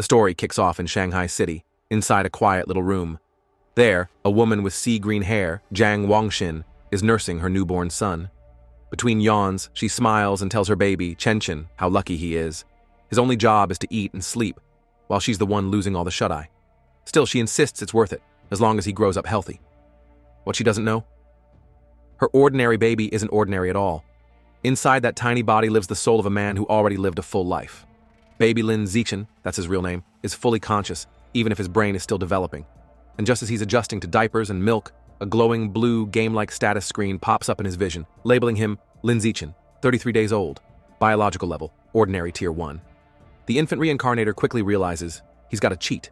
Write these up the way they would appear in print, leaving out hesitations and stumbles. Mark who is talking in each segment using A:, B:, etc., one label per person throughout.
A: The story kicks off in Shanghai City, inside a quiet little room. There, a woman with sea-green hair, Jiang Wangxin, is nursing her newborn son. Between yawns, she smiles and tells her baby, Chen, how lucky he is. His only job is to eat and sleep, while she's the one losing all the shut-eye. Still, she insists it's worth it, as long as he grows up healthy. What she doesn't know? Her ordinary baby isn't ordinary at all. Inside that tiny body lives the soul of a man who already lived a full life. Baby Lin Zichen, that's his real name, is fully conscious, even if his brain is still developing. And just as he's adjusting to diapers and milk, a glowing blue game-like status screen pops up in his vision, labeling him Lin Zichen, 33 days old, biological level, ordinary tier 1. The infant reincarnator quickly realizes he's got to cheat.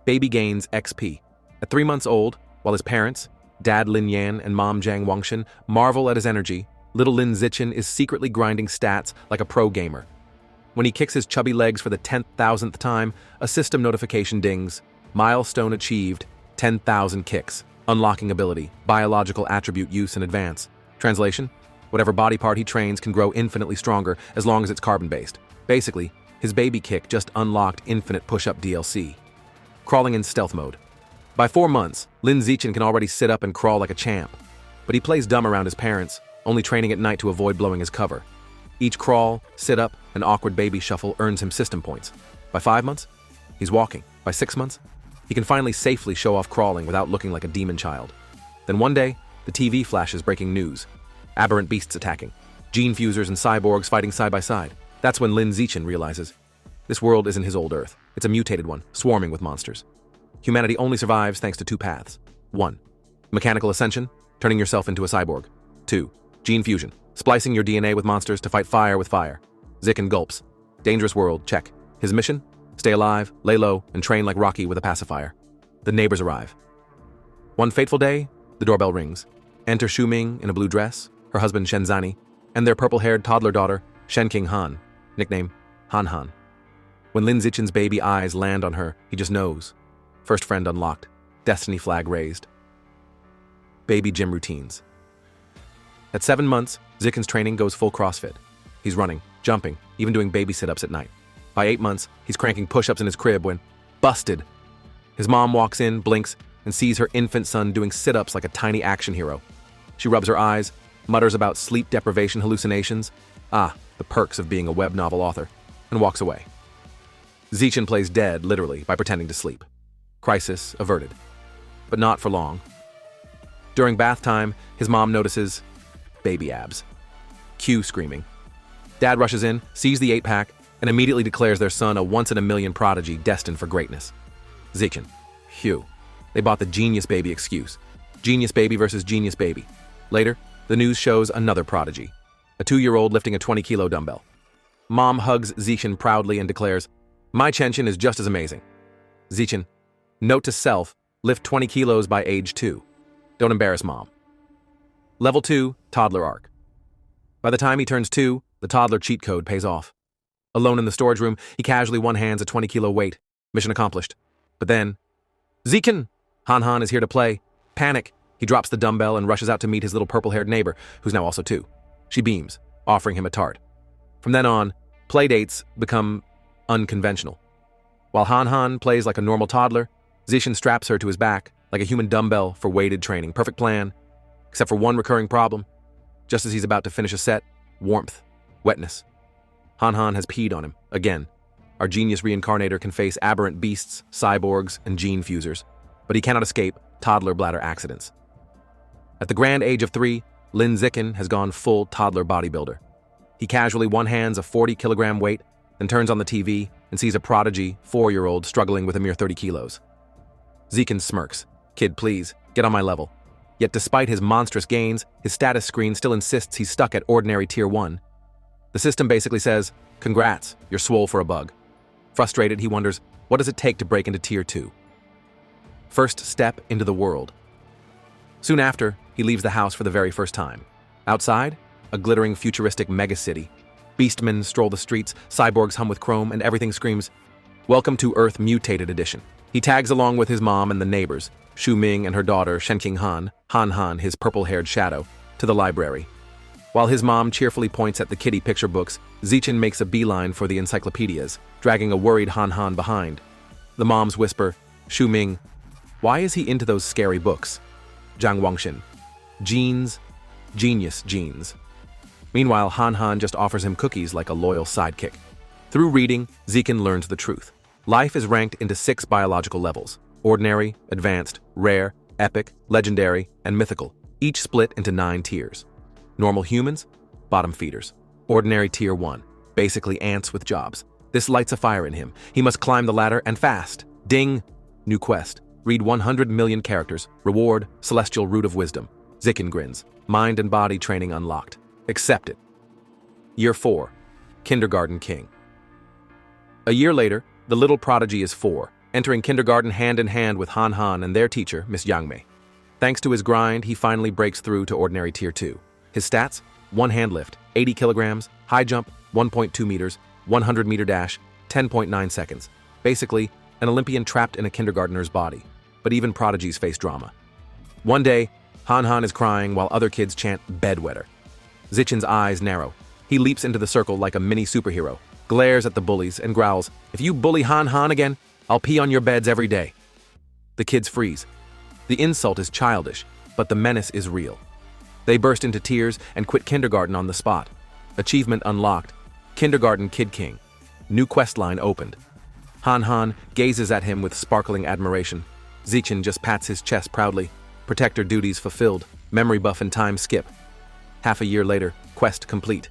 A: Baby gains XP. At 3 months old, while his parents, Dad Lin Yan and Mom Jiang Wangxin, marvel at his energy, little Lin Zichen is secretly grinding stats like a pro gamer. When he kicks his chubby legs for the 10,000th time, a system notification dings. Milestone achieved, 10,000 kicks. Unlocking ability, biological attribute use in advance. Translation: whatever body part he trains can grow infinitely stronger as long as it's carbon-based. Basically, his baby kick just unlocked infinite push-up DLC. Crawling in stealth mode. By 4 months, Lin Zichen can already sit up and crawl like a champ. But he plays dumb around his parents, only training at night to avoid blowing his cover. Each crawl, sit-up, and awkward baby shuffle earns him system points. By 5 months, he's walking. By 6 months, he can finally safely show off crawling without looking like a demon child. Then one day, the TV flashes breaking news. Aberrant beasts attacking. Gene fusers and cyborgs fighting side by side. That's when Lin Zichen realizes this world isn't his old Earth. It's a mutated one, swarming with monsters. Humanity only survives thanks to 2 paths. 1. Mechanical ascension, turning yourself into a cyborg. 2. Gene fusion, splicing your DNA with monsters to fight fire with fire. Zichen gulps. Dangerous world, check. His mission? Stay alive, lay low, and train like Rocky with a pacifier. The neighbors arrive. One fateful day, the doorbell rings. Enter Shu Ming in a blue dress, her husband Shenzani, and their purple-haired toddler daughter, Shenking Han, nickname Han Han. When Lin Zichen's baby eyes land on her, he just knows. First friend unlocked, destiny flag raised. Baby gym routines. At 7 months, Zichen's training goes full CrossFit. He's running, jumping, even doing baby sit-ups at night. By 8 months, he's cranking push-ups in his crib when, busted! His mom walks in, blinks, and sees her infant son doing sit-ups like a tiny action hero. She rubs her eyes, mutters about sleep deprivation hallucinations, the perks of being a web novel author, and walks away. Zichen plays dead, literally, by pretending to sleep. Crisis averted. But not for long. During bath time, his mom notices baby abs. Cue screaming. Dad rushes in, sees the 8-pack, and immediately declares their son a once-in-a-million prodigy destined for greatness. Zichen. Phew. They bought the genius baby excuse. Genius baby versus genius baby. Later, the news shows another prodigy. A 2-year-old lifting a 20-kilo dumbbell. Mom hugs Zichen proudly and declares, "My Chen is just as amazing." Zichen. Note to self, lift 20 kilos by age 2. Don't embarrass mom. Level 2, toddler arc. By the time he turns 2, the toddler cheat code pays off. Alone in the storage room, he casually one-hands a 20-kilo weight. Mission accomplished. But then, Zichen! Han Han is here to play. Panic. He drops the dumbbell and rushes out to meet his little purple-haired neighbor, who's now also 2. She beams, offering him a tart. From then on, playdates become unconventional. While Han Han plays like a normal toddler, Zichen straps her to his back like a human dumbbell for weighted training. Perfect plan, except for one recurring problem. Just as he's about to finish a set, warmth, wetness. Han Han has peed on him, again. Our genius reincarnator can face aberrant beasts, cyborgs, and gene fusers, but he cannot escape toddler bladder accidents. At the grand age of 3, Lin Zichen has gone full toddler bodybuilder. He casually one-hands a 40-kilogram weight, then turns on the TV and sees a prodigy 4-year-old struggling with a mere 30 kilos. Zichen smirks. Kid, please, get on my level. Yet despite his monstrous gains, his status screen still insists he's stuck at ordinary tier 1. The system basically says, congrats, you're swole for a bug. Frustrated, he wonders, what does it take to break into tier 2? First step into the world. Soon after, he leaves the house for the very first time. Outside, a glittering futuristic megacity. Beastmen stroll the streets, cyborgs hum with chrome, and everything screams, "Welcome to Earth Mutated Edition." He tags along with his mom and the neighbors, Shu Ming and her daughter Shenking Han, Han Han, his purple-haired shadow, to the library. While his mom cheerfully points at the kiddie picture books, Zichen makes a beeline for the encyclopedias, dragging a worried Han Han behind. The moms whisper, Shu Ming, why is he into those scary books? Zhang Wangshin, genes, genius genes. Meanwhile, Han Han just offers him cookies like a loyal sidekick. Through reading, Zichen learns the truth. Life is ranked into 6 biological levels: ordinary, advanced, rare, epic, legendary, and mythical, each split into 9 tiers. Normal humans, bottom feeders. Ordinary tier 1, basically ants with jobs. This lights a fire in him. He must climb the ladder and fast. Ding! New quest. Read 100 million characters. Reward, celestial root of wisdom. Zichen grins. Mind and body training unlocked. Accepted. Year 4. Kindergarten King. A year later, the little prodigy is 4, entering kindergarten hand in hand with Han Han and their teacher, Miss Yangmei. Thanks to his grind, he finally breaks through to ordinary tier 2. His stats: 1 hand lift, 80 kilograms, high jump, 1.2 meters, 100-meter dash, 10.9 seconds. Basically, an Olympian trapped in a kindergartner's body. But even prodigies face drama. One day, Han Han is crying while other kids chant bedwetter. Zichen's eyes narrow. He leaps into the circle like a mini superhero, glares at the bullies, and growls, "If you bully Han Han again, I'll pee on your beds every day." The kids freeze. The insult is childish, but the menace is real. They burst into tears and quit kindergarten on the spot. Achievement unlocked. Kindergarten Kid King. New quest line opened. Han Han gazes at him with sparkling admiration. Zichen just pats his chest proudly. Protector duties fulfilled. Memory buff and time skip. Half a year later, quest complete.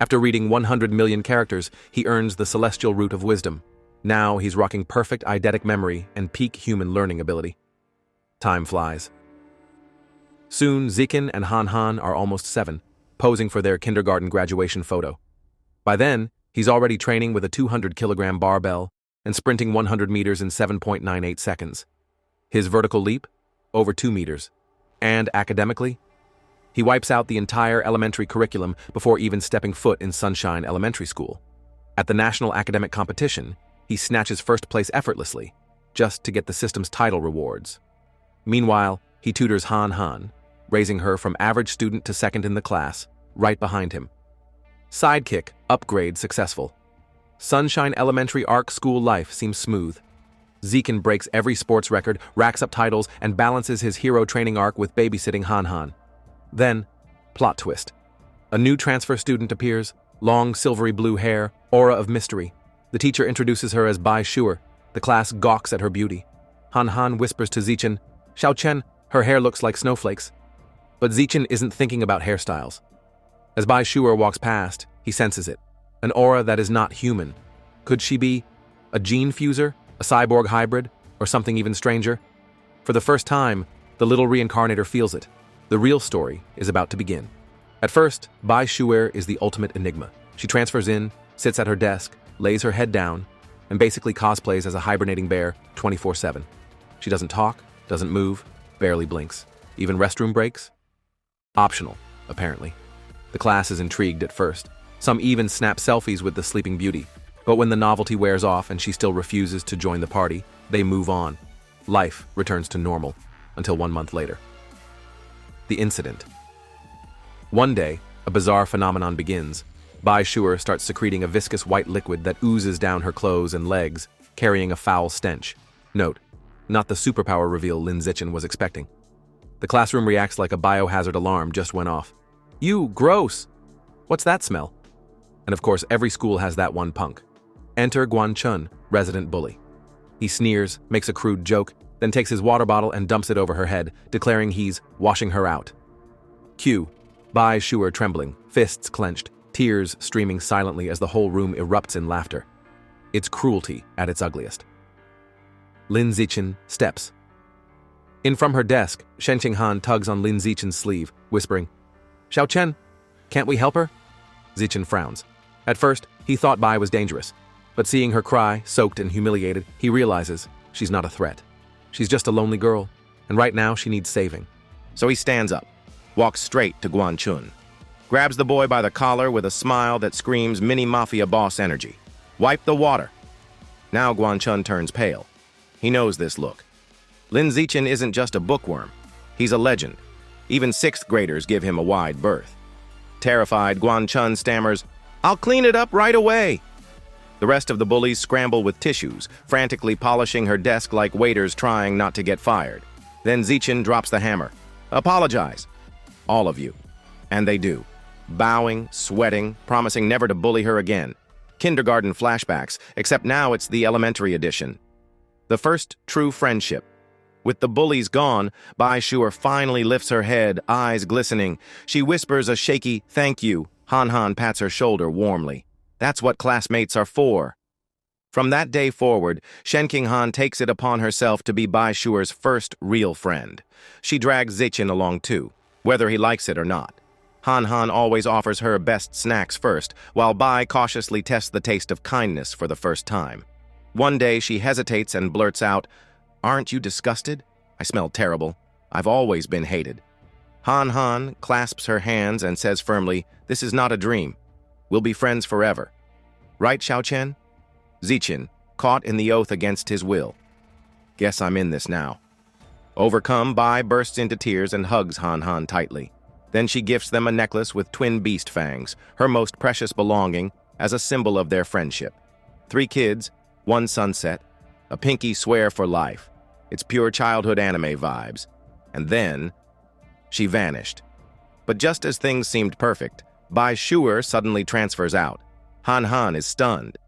A: After reading 100 million characters, he earns the celestial root of wisdom. Now he's rocking perfect eidetic memory and peak human learning ability. Time flies. Soon, Zichen and Han Han are almost 7, posing for their kindergarten graduation photo. By then, he's already training with a 200-kilogram barbell and sprinting 100 meters in 7.98 seconds. His vertical leap? Over 2 meters. And academically? He wipes out the entire elementary curriculum before even stepping foot in Sunshine Elementary School. At the national academic competition, he snatches first place effortlessly, just to get the system's title rewards. Meanwhile, he tutors Han Han, raising her from average student to second in the class, right behind him. Sidekick, upgrade successful. Sunshine Elementary Arc school life seems smooth. Zichen breaks every sports record, racks up titles, and balances his hero training arc with babysitting Han Han. Then, plot twist. A new transfer student appears, long silvery blue hair, aura of mystery. The teacher introduces her as Bai Shuer. The class gawks at her beauty. Han Han whispers to Zichen, "Xiao Chen, her hair looks like snowflakes." But Zichen isn't thinking about hairstyles. As Bai Shuer walks past, he senses it. An aura that is not human. Could she be a gene fuser, a cyborg hybrid, or something even stranger? For the first time, the little reincarnator feels it. The real story is about to begin. At first, Bai Shuer is the ultimate enigma. She transfers in, sits at her desk, lays her head down, and basically cosplays as a hibernating bear 24/7. She doesn't talk, doesn't move, barely blinks. Even restroom breaks? Optional, apparently. The class is intrigued at first. Some even snap selfies with the sleeping beauty. But when the novelty wears off and she still refuses to join the party, they move on. Life returns to normal, until 1 month later. The incident. One day, a bizarre phenomenon begins. Bai Shuer starts secreting a viscous white liquid that oozes down her clothes and legs, carrying a foul stench. Note, not the superpower reveal Lin Zichen was expecting. The classroom reacts like a biohazard alarm just went off. "You, gross! What's that smell?" And of course, every school has that one punk. Enter Guan Chun, resident bully. He sneers, makes a crude joke, then takes his water bottle and dumps it over her head, declaring he's washing her out. Cue. Bai Shuer trembling, fists clenched, tears streaming silently as the whole room erupts in laughter. It's cruelty at its ugliest. Lin Zichen steps. In from her desk, Shen Qinghan tugs on Lin Zichen's sleeve, whispering, "Xiao Chen, can't we help her?" Zichen frowns. At first, he thought Bai was dangerous, but seeing her cry, soaked and humiliated, he realizes she's not a threat. She's just a lonely girl, and right now she needs saving.
B: So he stands up, walks straight to Guan Chun, grabs the boy by the collar with a smile that screams mini-mafia boss energy. "Wipe the water." Now Guan Chun turns pale. He knows this look. Lin Zichen isn't just a bookworm. He's a legend. Even 6th graders give him a wide berth. Terrified, Guan Chun stammers, I'll clean it up right away. The rest of the bullies scramble with tissues, frantically polishing her desk like waiters trying not to get fired. Then Zichin drops the hammer. Apologize. All of you. And they do. Bowing, sweating, promising never to bully her again. Kindergarten flashbacks, except now it's the elementary edition. The first true friendship. With the bullies gone, Bai Shuer finally lifts her head, eyes glistening. She whispers a shaky thank you. Han Han pats her shoulder warmly. That's what classmates are for. From that day forward, Shen King Han takes it upon herself to be Bai Shuer's first real friend. She drags Zichin along too, whether he likes it or not. Han Han always offers her best snacks first, while Bai cautiously tests the taste of kindness for the first time. One day she hesitates and blurts out, "Aren't you disgusted? I smell terrible. I've always been hated." Han Han clasps her hands and says firmly, "This is not a dream. We'll be friends forever." Right, Xiao Chen? Zichin, caught in the oath against his will. Guess I'm in this now. Overcome, Bai bursts into tears and hugs Han Han tightly. Then she gifts them a necklace with twin beast fangs, her most precious belonging, as a symbol of their friendship. 3 kids, 1 sunset, a pinky swear for life. It's pure childhood anime vibes. And then, she vanished. But just as things seemed perfect, Bai Shuer suddenly transfers out. Han Han is stunned.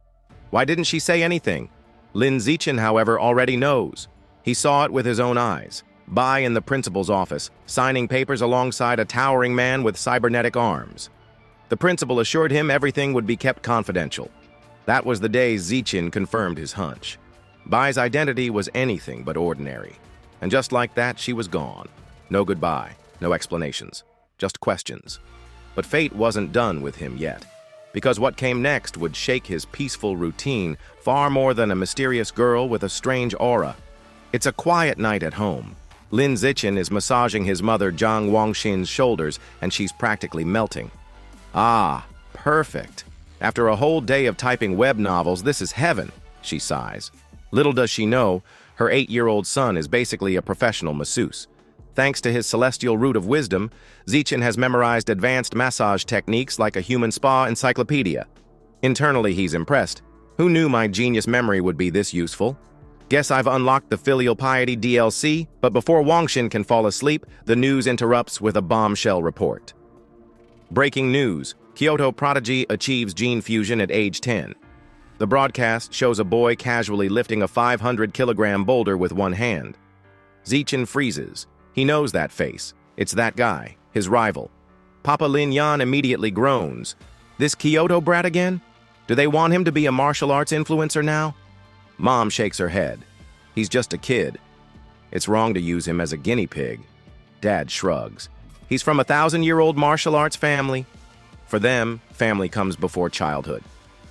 B: Why didn't she say anything? Lin Zichin, however, already knows. He saw it with his own eyes. Bai in the principal's office, signing papers alongside a towering man with cybernetic arms. The principal assured him everything would be kept confidential. That was the day Zichin confirmed his hunch. Bai's identity was anything but ordinary. And just like that, she was gone. No goodbye, no explanations, just questions. But fate wasn't done with him yet, because what came next would shake his peaceful routine far more than a mysterious girl with a strange aura. It's a quiet night at home. Lin Zichin is massaging his mother Zhang Wangxin's shoulders, and she's practically melting. Ah, perfect. After a whole day of typing web novels, this is heaven, she sighs. Little does she know, her 8-year-old son is basically a professional masseuse. Thanks to his celestial root of wisdom, Zichin has memorized advanced massage techniques like a human spa encyclopedia. Internally, he's impressed. Who knew my genius memory would be this useful? Guess I've unlocked the filial piety DLC, but before Wangxin can fall asleep, the news interrupts with a bombshell report. Breaking news: Kyoto prodigy achieves gene fusion at age 10. The broadcast shows a boy casually lifting a 500-kilogram boulder with one hand. Zichin freezes. He knows that face. It's that guy, his rival. Papa Lin Yan immediately groans. This Kyoto brat again? Do they want him to be a martial arts influencer now? Mom shakes her head. He's just a kid. It's wrong to use him as a guinea pig. Dad shrugs. He's from a 1,000-year-old martial arts family. For them, family comes before childhood.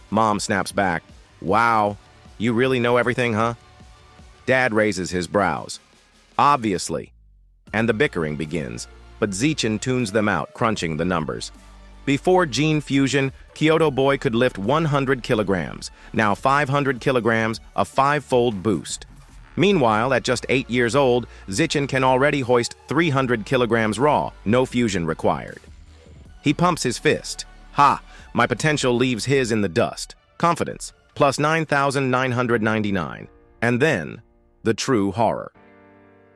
B: Mom snaps back. Wow, you really know everything, huh? Dad raises his brows. Obviously. And the bickering begins, but Zichin tunes them out, crunching the numbers. Before gene fusion, Kyoto boy could lift 100 kilograms. Now 500 kilograms, a 5-fold boost. Meanwhile, at just 8 years old, Zichin can already hoist 300 kilograms raw, no fusion required. He pumps his fist. Ha! My potential leaves his in the dust. Confidence, plus 9,999. And then, the true horror.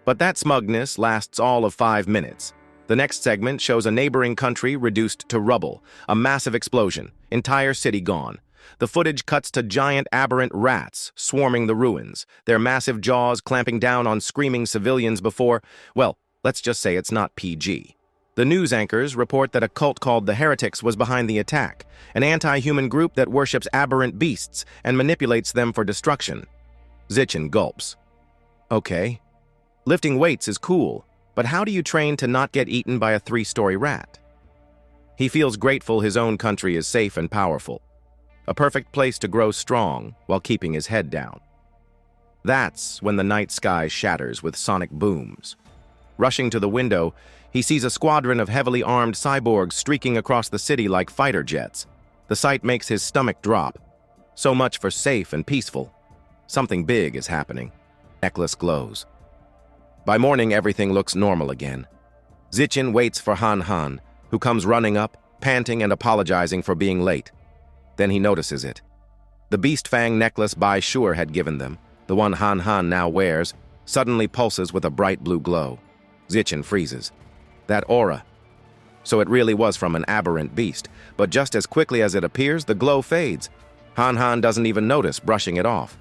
B: But that smugness lasts all of 5 minutes. The next segment shows a neighboring country reduced to rubble, a massive explosion, entire city gone. The footage cuts to giant aberrant rats swarming the ruins, their massive jaws clamping down on screaming civilians before, well, let's just say it's not PG. The news anchors report that a cult called the Heretics was behind the attack, an anti-human group that worships aberrant beasts and manipulates them for destruction. Zichin gulps. Okay, lifting weights is cool. But how do you train to not get eaten by a 3-story rat? He feels grateful his own country is safe and powerful. A perfect place to grow strong while keeping his head down. That's when the night sky shatters with sonic booms. Rushing to the window, he sees a squadron of heavily armed cyborgs streaking across the city like fighter jets. The sight makes his stomach drop. So much for safe and peaceful. Something big is happening. Necklace glows. By morning, everything looks normal again. Zichin waits for Han Han, who comes running up, panting and apologizing for being late. Then he notices it. The beast fang necklace Bai Sure had given them, the one Han Han now wears, suddenly pulses with a bright blue glow. Zichen freezes. That aura. So it really was from an aberrant beast, but just as quickly as it appears, the glow fades. Han Han doesn't even notice, brushing it off.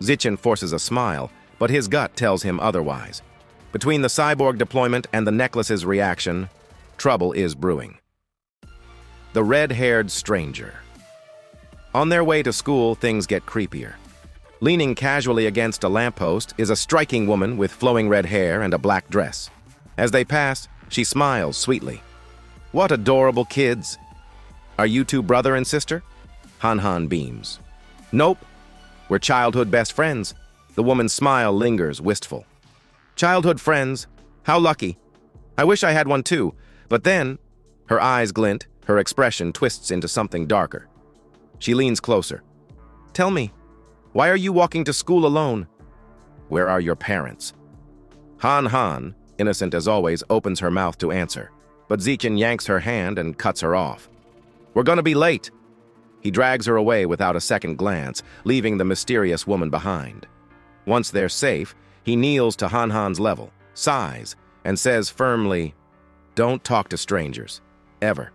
B: Zichen forces a smile, but his gut tells him otherwise. Between the cyborg deployment and the necklace's reaction, trouble is brewing. The red-haired stranger. On their way to school, things get creepier. Leaning casually against a lamppost is a striking woman with flowing red hair and a black dress. As they pass, she smiles sweetly. What adorable kids! Are you two brother and sister? Han Han beams. Nope. We're childhood best friends. The woman's smile lingers, wistful. Childhood friends? How lucky. I wish I had one too, but then, her eyes glint, her expression twists into something darker. She leans closer. Tell me, why are you walking to school alone? Where are your parents? Han Han, innocent as always, opens her mouth to answer, but Zichen yanks her hand and cuts her off. We're gonna be late. He drags her away without a second glance, leaving the mysterious woman behind. Once they're safe, he kneels to Han Han's level, sighs, and says firmly, Don't talk to strangers. Ever.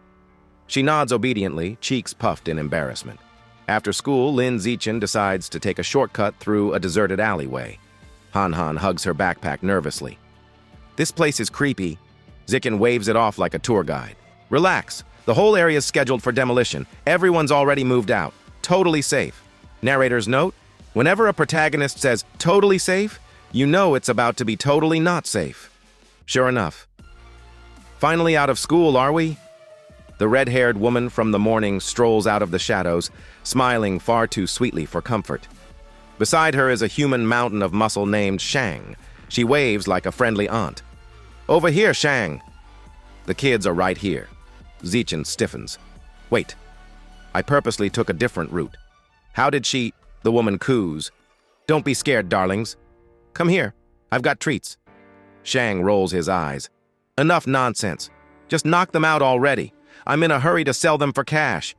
B: She nods obediently, cheeks puffed in embarrassment. After school, Lin Zichen decides to take a shortcut through a deserted alleyway. Han Han hugs her backpack nervously. This place is creepy. Zichen waves it off like a tour guide. Relax. The whole area is scheduled for demolition. Everyone's already moved out. Totally safe. Narrator's note, whenever a protagonist says totally safe, you know it's about to be totally not safe. Sure enough. Finally out of school, are we? The red-haired woman from the morning strolls out of the shadows, smiling far too sweetly for comfort. Beside her is a human mountain of muscle named Shang. She waves like a friendly aunt. Over here, Shang. The kids are right here. Zichen stiffens. Wait. I purposely took a different route. How did she... The woman coos. Don't be scared, darlings. Come here. I've got treats. Shang rolls his eyes. Enough nonsense. Just knock them out already. I'm in a hurry to sell them for cash.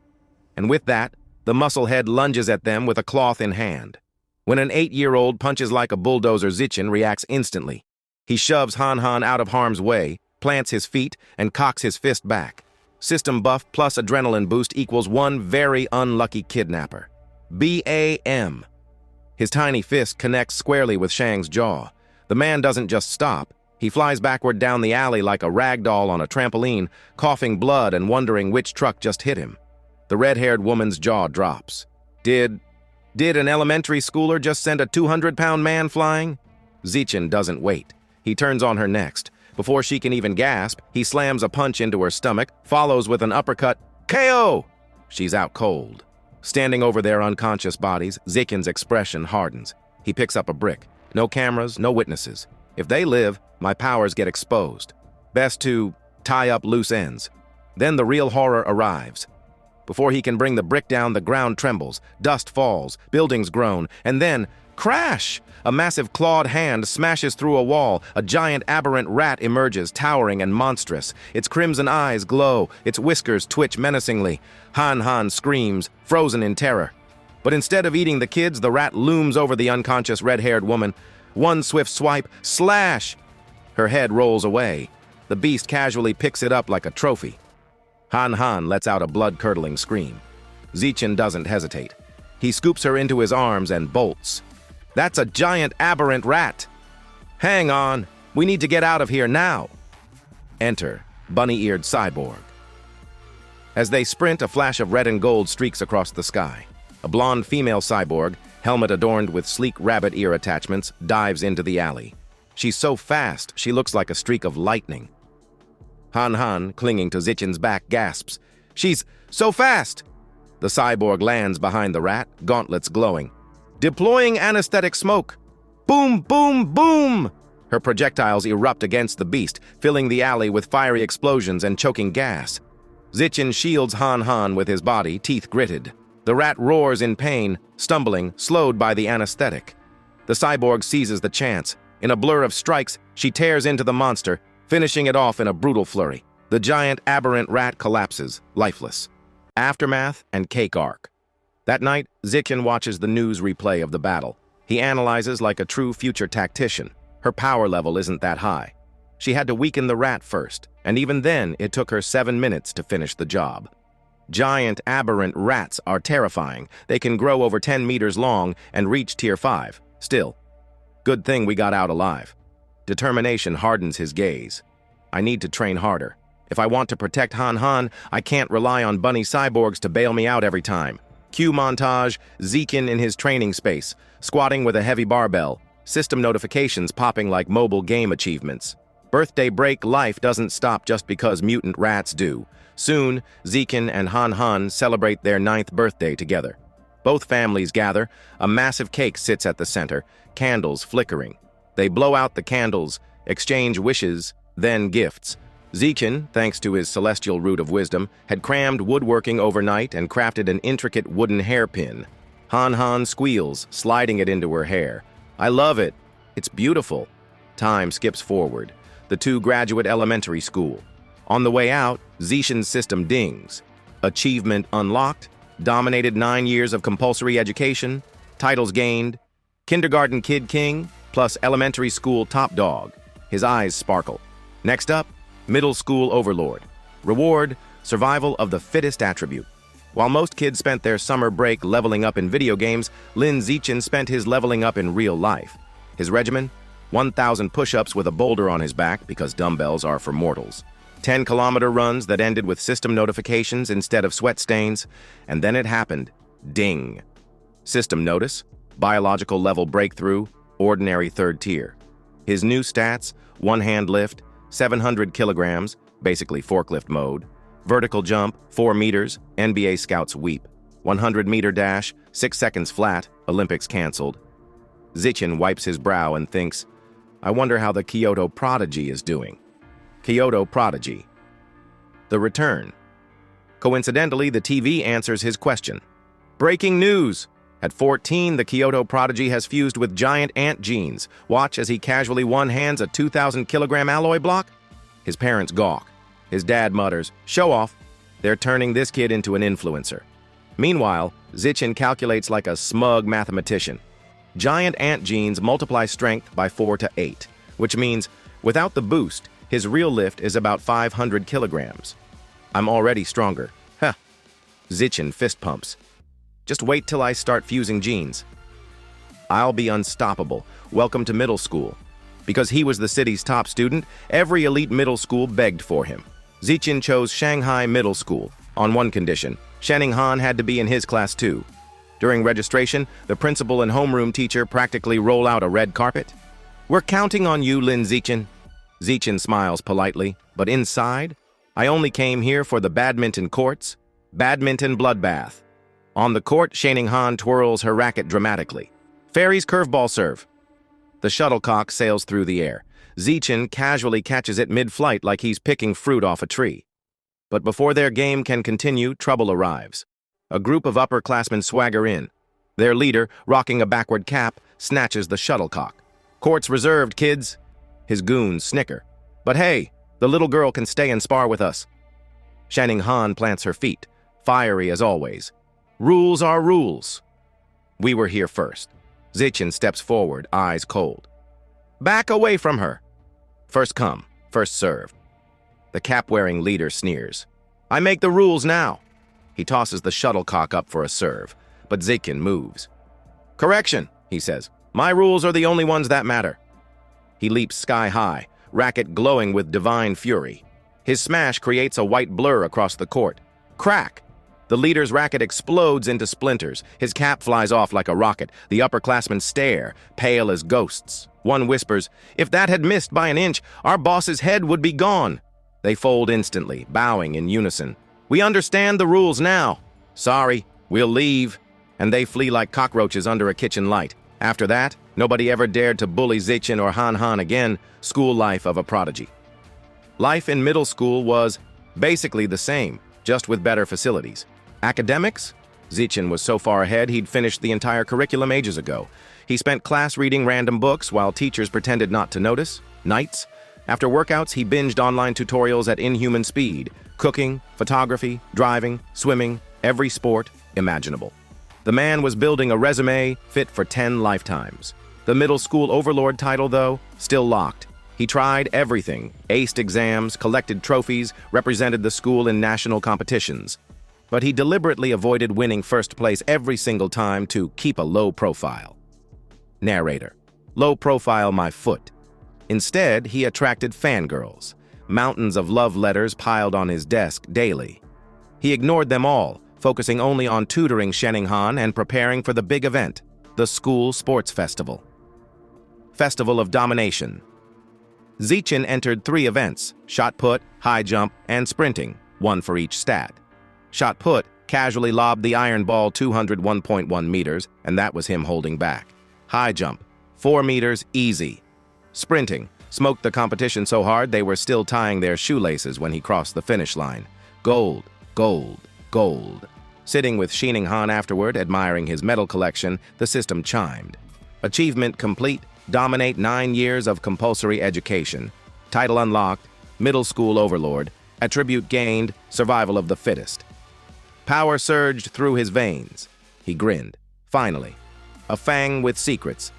B: And with that, the musclehead lunges at them with a cloth in hand. When an 8-year-old punches like a bulldozer, Zichen reacts instantly. He shoves Han Han out of harm's way, plants his feet, and cocks his fist back. System buff plus adrenaline boost equals one very unlucky kidnapper. BAM. His tiny fist connects squarely with Shang's jaw. The man doesn't just stop. He flies backward down the alley like a rag doll on a trampoline, coughing blood and wondering which truck just hit him. The red-haired woman's jaw drops. Did an elementary schooler just send a 200-pound man flying? Zichen doesn't wait. He turns on her next. Before she can even gasp, he slams a punch into her stomach, follows with an uppercut. KO! She's out cold. Standing over their unconscious bodies, Zichen's expression hardens. He picks up a brick. No cameras, no witnesses. If they live, my powers get exposed. Best to tie up loose ends. Then the real horror arrives. Before he can bring the brick down, the ground trembles, dust falls, buildings groan, and then, crash! A massive clawed hand smashes through a wall. A giant aberrant rat emerges, towering and monstrous. Its crimson eyes glow, its whiskers twitch menacingly. Han Han screams, frozen in terror. But instead of eating the kids, the rat looms over the unconscious red-haired woman. One swift swipe, slash! Her head rolls away. The beast casually picks it up like a trophy. Han Han lets out a blood-curdling scream. Zichen doesn't hesitate. He scoops her into his arms and bolts. That's a giant aberrant rat! Hang on, we need to get out of here now! Enter bunny-eared cyborg. As they sprint, a flash of red and gold streaks across the sky. A blonde female cyborg, helmet adorned with sleek rabbit ear attachments, dives into the alley. She's so fast, she looks like a streak of lightning. Han Han, clinging to Zichen's back, gasps. She's so fast! The cyborg lands behind the rat, gauntlets glowing. Deploying anesthetic smoke. Boom, boom, boom! Her projectiles erupt against the beast, filling the alley with fiery explosions and choking gas. Zichen shields Han Han with his body, teeth gritted. The rat roars in pain, stumbling, slowed by the anesthetic. The cyborg seizes the chance. In a blur of strikes, she tears into the monster, finishing it off in a brutal flurry. The giant aberrant rat collapses, lifeless. Aftermath and cake arc. That night, Zichen watches the news replay of the battle. He analyzes like a true future tactician. Her power level isn't that high. She had to weaken the rat first, and even then it took her 7 minutes to finish the job. Giant, aberrant rats are terrifying. They can grow over 10 meters long and reach Tier 5. Still, good thing we got out alive. Determination hardens his gaze. I need to train harder. If I want to protect Han Han, I can't rely on bunny cyborgs to bail me out every time. Cue montage, Zichen in his training space, squatting with a heavy barbell, system notifications popping like mobile game achievements. Birthday break life doesn't stop just because mutant rats do. Soon, Zichen and Han Han celebrate their 9th birthday together. Both families gather. A massive cake sits at the center, candles flickering. They blow out the candles, exchange wishes, then gifts. Zichen, thanks to his celestial root of wisdom, had crammed woodworking overnight and crafted an intricate wooden hairpin. Han Han squeals, sliding it into her hair. I love it. It's beautiful. Time skips forward. The two graduate elementary school. On the way out, Zichen's system dings. Achievement unlocked. Dominated 9 years of compulsory education. Titles gained. Kindergarten Kid King, plus elementary school top dog. His eyes sparkle. Next up, Middle School Overlord. Reward, survival of the fittest attribute. While most kids spent their summer break leveling up in video games, Lin Zichen spent his leveling up in real life. His regimen? 1,000 push-ups with a boulder on his back because dumbbells are for mortals. 10-kilometer runs that ended with system notifications instead of sweat stains. And then it happened. Ding. System notice, biological level breakthrough, ordinary 3rd tier. His new stats, one-hand lift, 700 kilograms, basically forklift mode. Vertical jump, 4 meters, NBA scouts weep. 100-meter dash, 6 seconds flat, Olympics canceled. Zichen wipes his brow and thinks, I wonder how the Kyoto Prodigy is doing. Kyoto Prodigy. The return. Coincidentally, the TV answers his question. Breaking news! At 14, the Kyoto Prodigy has fused with giant ant genes. Watch as he casually one-hands a 2,000-kilogram alloy block. His parents gawk. His dad mutters, show off. They're turning this kid into an influencer. Meanwhile, Zichen calculates like a smug mathematician. Giant ant genes multiply strength by 4 to 8, which means, without the boost, his real lift is about 500 kilograms. I'm already stronger. Huh. Zichen fist pumps. Just wait till I start fusing genes. I'll be unstoppable. Welcome to middle school. Because he was the city's top student, every elite middle school begged for him. Zichen chose Shanghai Middle School, on one condition. Shenning Han had to be in his class too. During registration, the principal and homeroom teacher practically roll out a red carpet. We're counting on you, Lin Zichen. Zichen smiles politely, but inside, I only came here for the badminton courts. Badminton bloodbath. On the court, Shenning Han twirls her racket dramatically. Fairy's curveball serve. The shuttlecock sails through the air. Zichen casually catches it mid-flight like he's picking fruit off a tree. But before their game can continue, trouble arrives. A group of upperclassmen swagger in. Their leader, rocking a backward cap, snatches the shuttlecock. Court's reserved, kids. His goons snicker. But hey, the little girl can stay and spar with us. Shenning Han plants her feet, fiery as always. Rules are rules. We were here first. Zichen steps forward, eyes cold. Back away from her. First come, first served. The cap-wearing leader sneers. I make the rules now. He tosses the shuttlecock up for a serve, but Zichen moves. Correction, he says. My rules are the only ones that matter. He leaps sky high, racket glowing with divine fury. His smash creates a white blur across the court. Crack! The leader's racket explodes into splinters. His cap flies off like a rocket. The upperclassmen stare, pale as ghosts. One whispers, if that had missed by an inch, our boss's head would be gone. They fold instantly, bowing in unison. We understand the rules now. Sorry, we'll leave. And they flee like cockroaches under a kitchen light. After that, nobody ever dared to bully Zichen or Han Han again. School life of a prodigy. Life in middle school was basically the same, just with better facilities. Academics? Zichen was so far ahead he'd finished the entire curriculum ages ago. He spent class reading random books while teachers pretended not to notice. Nights? After workouts, he binged online tutorials at inhuman speed. Cooking, photography, driving, swimming, every sport imaginable. The man was building a resume fit for 10 lifetimes. The middle school overlord title, though, still locked. He tried everything, aced exams, collected trophies, represented the school in national competitions. But he deliberately avoided winning first place every single time to keep a low profile. Narrator: low profile my foot. Instead, he attracted fangirls. Mountains of love letters piled on his desk daily. He ignored them all, focusing only on tutoring Shening-han and preparing for the big event, the school sports festival. Festival of Domination. Zichin entered 3 events: shot put, high jump, and sprinting, 1 for each stat. Shot put casually lobbed the iron ball 201.1 meters, and that was him holding back. High jump, 4 meters, easy. Sprinting smoked the competition so hard they were still tying their shoelaces when he crossed the finish line. Gold, gold, gold. Sitting with Shening-han afterward, admiring his medal collection, the system chimed. Achievement complete, dominate 9 years of compulsory education. Title unlocked, middle school overlord. Attribute gained, survival of the fittest. Power surged through his veins. He grinned. Finally, a fang with secrets.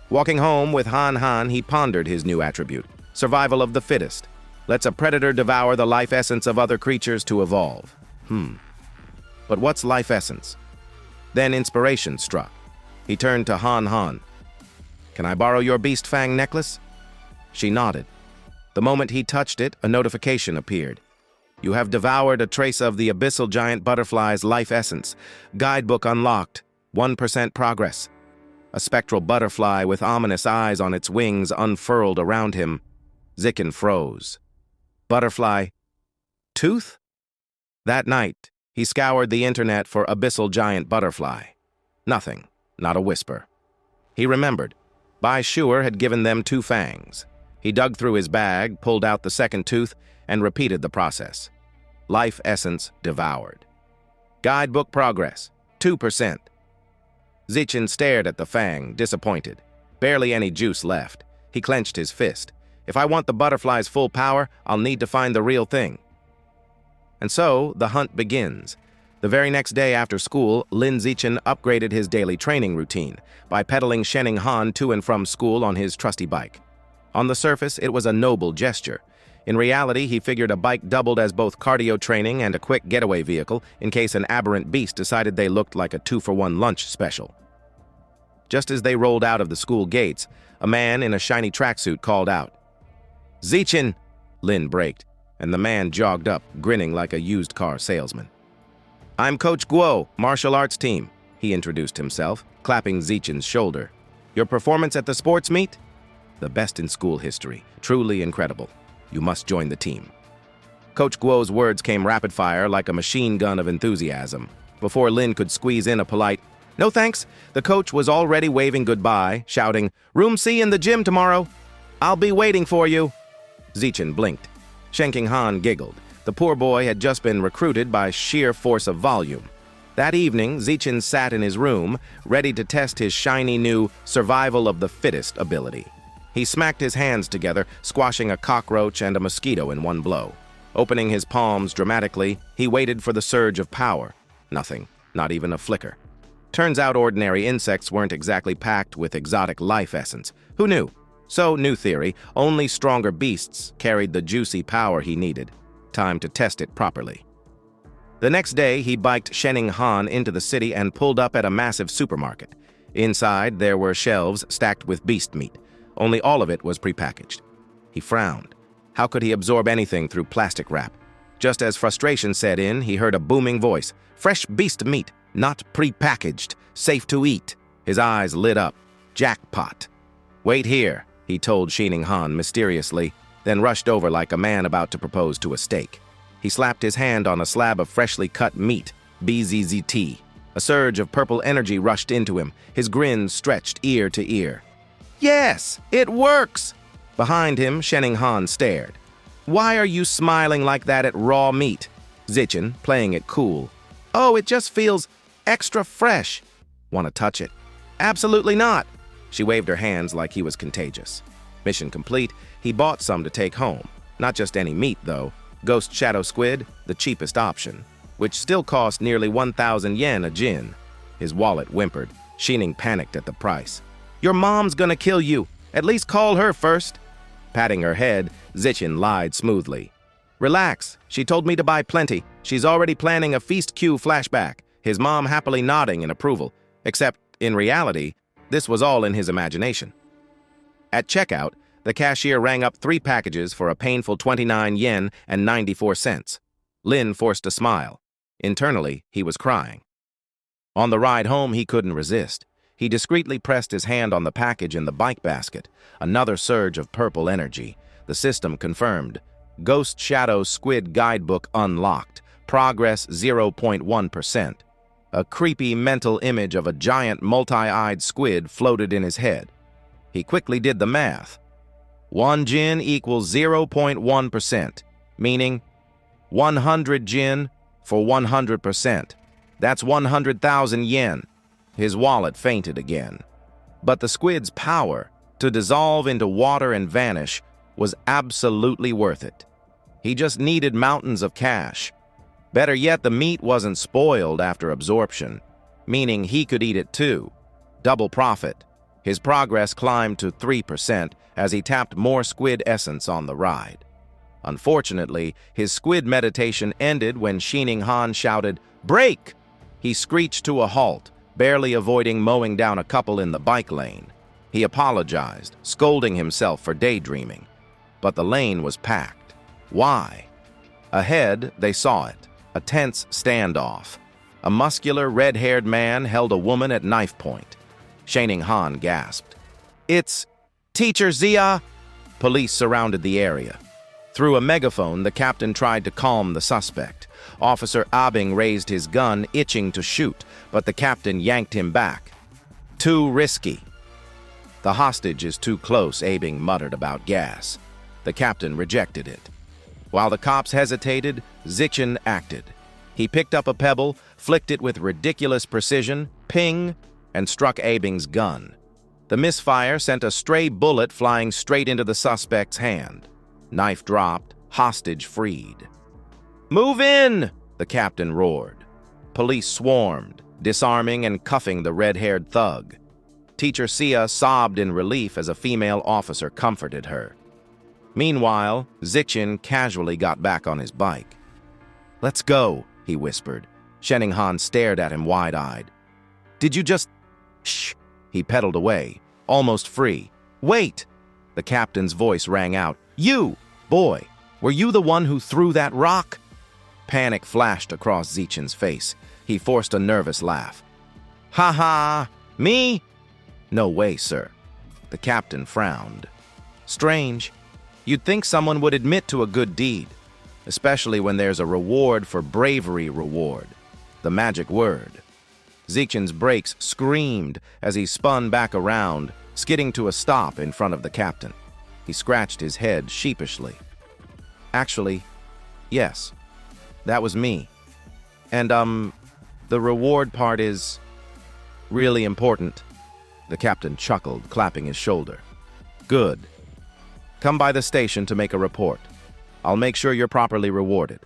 B: Walking home with Han, he pondered his new attribute, survival of the fittest. Lets a predator devour the life essence of other creatures to evolve. But what's life essence? Then inspiration struck. He turned to Han. Can I borrow your beast fang necklace? She nodded. The moment he touched it, a notification appeared. You have devoured a trace of the abyssal giant butterfly's life essence. Guidebook unlocked. 1% progress. A spectral butterfly with ominous eyes on its wings unfurled around him. Zikin froze. Butterfly. Tooth? That night, he scoured the internet for abyssal giant butterfly. Nothing. Not a whisper. He remembered. Bai Shuer had given them 2 fangs. He dug through his bag, pulled out the second tooth, and repeated the process. Life essence devoured. Guidebook progress, 2%. Zichin stared at the fang, disappointed. Barely any juice left. He clenched his fist. If I want the butterfly's full power, I'll need to find the real thing. And so, the hunt begins. The very next day after school, Lin Zichin upgraded his daily training routine by pedaling Shening-han to and from school on his trusty bike. On the surface, it was a noble gesture. In reality, he figured a bike doubled as both cardio training and a quick getaway vehicle in case an aberrant beast decided they looked like a 2-for-1 lunch special. Just as they rolled out of the school gates, a man in a shiny tracksuit called out. Zichin! Lin braked, and the man jogged up, grinning like a used car salesman. I'm Coach Guo, martial arts team, he introduced himself, clapping Zichin's shoulder. Your performance at the sports meet? The best in school history. Truly incredible. You must join the team. Coach Guo's words came rapid-fire like a machine gun of enthusiasm. Before Lin could squeeze in a polite, "No thanks," the coach was already waving goodbye, shouting, "Room C in the gym tomorrow. I'll be waiting for you." Zichin blinked. Shening-han giggled. The poor boy had just been recruited by sheer force of volume. That evening, Zichin sat in his room, ready to test his shiny new survival of the fittest ability. He smacked his hands together, squashing a cockroach and a mosquito in one blow. Opening his palms dramatically, he waited for the surge of power. Nothing, not even a flicker. Turns out ordinary insects weren't exactly packed with exotic life essence. Who knew? So, new theory, only stronger beasts carried the juicy power he needed. Time to test it properly. The next day, he biked Shening-han into the city and pulled up at a massive supermarket. Inside, there were shelves stacked with beast meat. Only all of it was prepackaged. He frowned. How could he absorb anything through plastic wrap? Just as frustration set in, he heard a booming voice. Fresh beast meat, not prepackaged, safe to eat. His eyes lit up. Jackpot. Wait here, he told Shening-han mysteriously, then rushed over like a man about to propose to a steak. He slapped his hand on a slab of freshly cut meat, BZZT. A surge of purple energy rushed into him, his grin stretched ear to ear. Yes, it works! Behind him, Shening-han stared. Why are you smiling like that at raw meat? Zichin, playing it cool. Oh, it just feels extra fresh. Want to touch it? Absolutely not. She waved her hands like he was contagious. Mission complete, he bought some to take home. Not just any meat, though. Ghost shadow squid, the cheapest option, which still cost nearly 1,000 yen a jin. His wallet whimpered. Xining panicked at the price. "Your mom's gonna kill you. At least call her first." Patting her head, Zichin lied smoothly. "Relax. She told me to buy plenty. She's already planning a feast queue flashback." His mom happily nodding in approval, except, in reality, this was all in his imagination. At checkout, the cashier rang up 3 packages for a painful 29 yen and 94 cents. Lin forced a smile. Internally, he was crying. On the ride home, he couldn't resist. He discreetly pressed his hand on the package in the bike basket. Another surge of purple energy. The system confirmed. Ghost Shadow Squid Guidebook unlocked. Progress 0.1%. A creepy mental image of a giant multi-eyed squid floated in his head. He quickly did the math. 1 jin equals 0.1%, meaning 100 jin for 100%. That's 100,000 yen. His wallet fainted again. But the squid's power to dissolve into water and vanish was absolutely worth it. He just needed mountains of cash. Better yet, the meat wasn't spoiled after absorption, meaning he could eat it too. Double profit. His progress climbed to 3% as he tapped more squid essence on the ride. Unfortunately, his squid meditation ended when Xining Han shouted, "Brake!" He screeched to a halt, barely avoiding mowing down a couple in the bike lane. He apologized, scolding himself for daydreaming. But the lane was packed. Why? Ahead, they saw it. A tense standoff. A muscular, red-haired man held a woman at knife point. Xining Han gasped. "It's Teacher Zia!" Police surrounded the area. Through a megaphone, the captain tried to calm the suspect. Officer Abing raised his gun, itching to shoot, but the captain yanked him back. "Too risky." "The hostage is too close," Abing muttered about gas. The captain rejected it. While the cops hesitated, Zichin acted. He picked up a pebble, flicked it with ridiculous precision, ping, and struck Abing's gun. The misfire sent a stray bullet flying straight into the suspect's hand. Knife dropped, hostage freed. "Move in!" the captain roared. Police swarmed, disarming and cuffing the red-haired thug. Teacher Sia sobbed in relief as a female officer comforted her. Meanwhile, Zichin casually got back on his bike. "Let's go," he whispered. Xining Han stared at him wide-eyed. "Did you just—" "Shh!" He pedaled away, almost free. "Wait!" The captain's voice rang out. "You! Boy, were you the one who threw that rock?" Panic flashed across Zichin's face. He forced a nervous laugh. "Ha ha! Me? No way, sir." The captain frowned. "Strange. You'd think someone would admit to a good deed, especially when there's a reward for bravery reward. The magic word." Zichin's brakes screamed as he spun back around, skidding to a stop in front of the captain. He scratched his head sheepishly. "Actually, yes, that was me. And, the reward part is really important." The captain chuckled, clapping his shoulder. "Good. Come by the station to make a report. I'll make sure you're properly rewarded."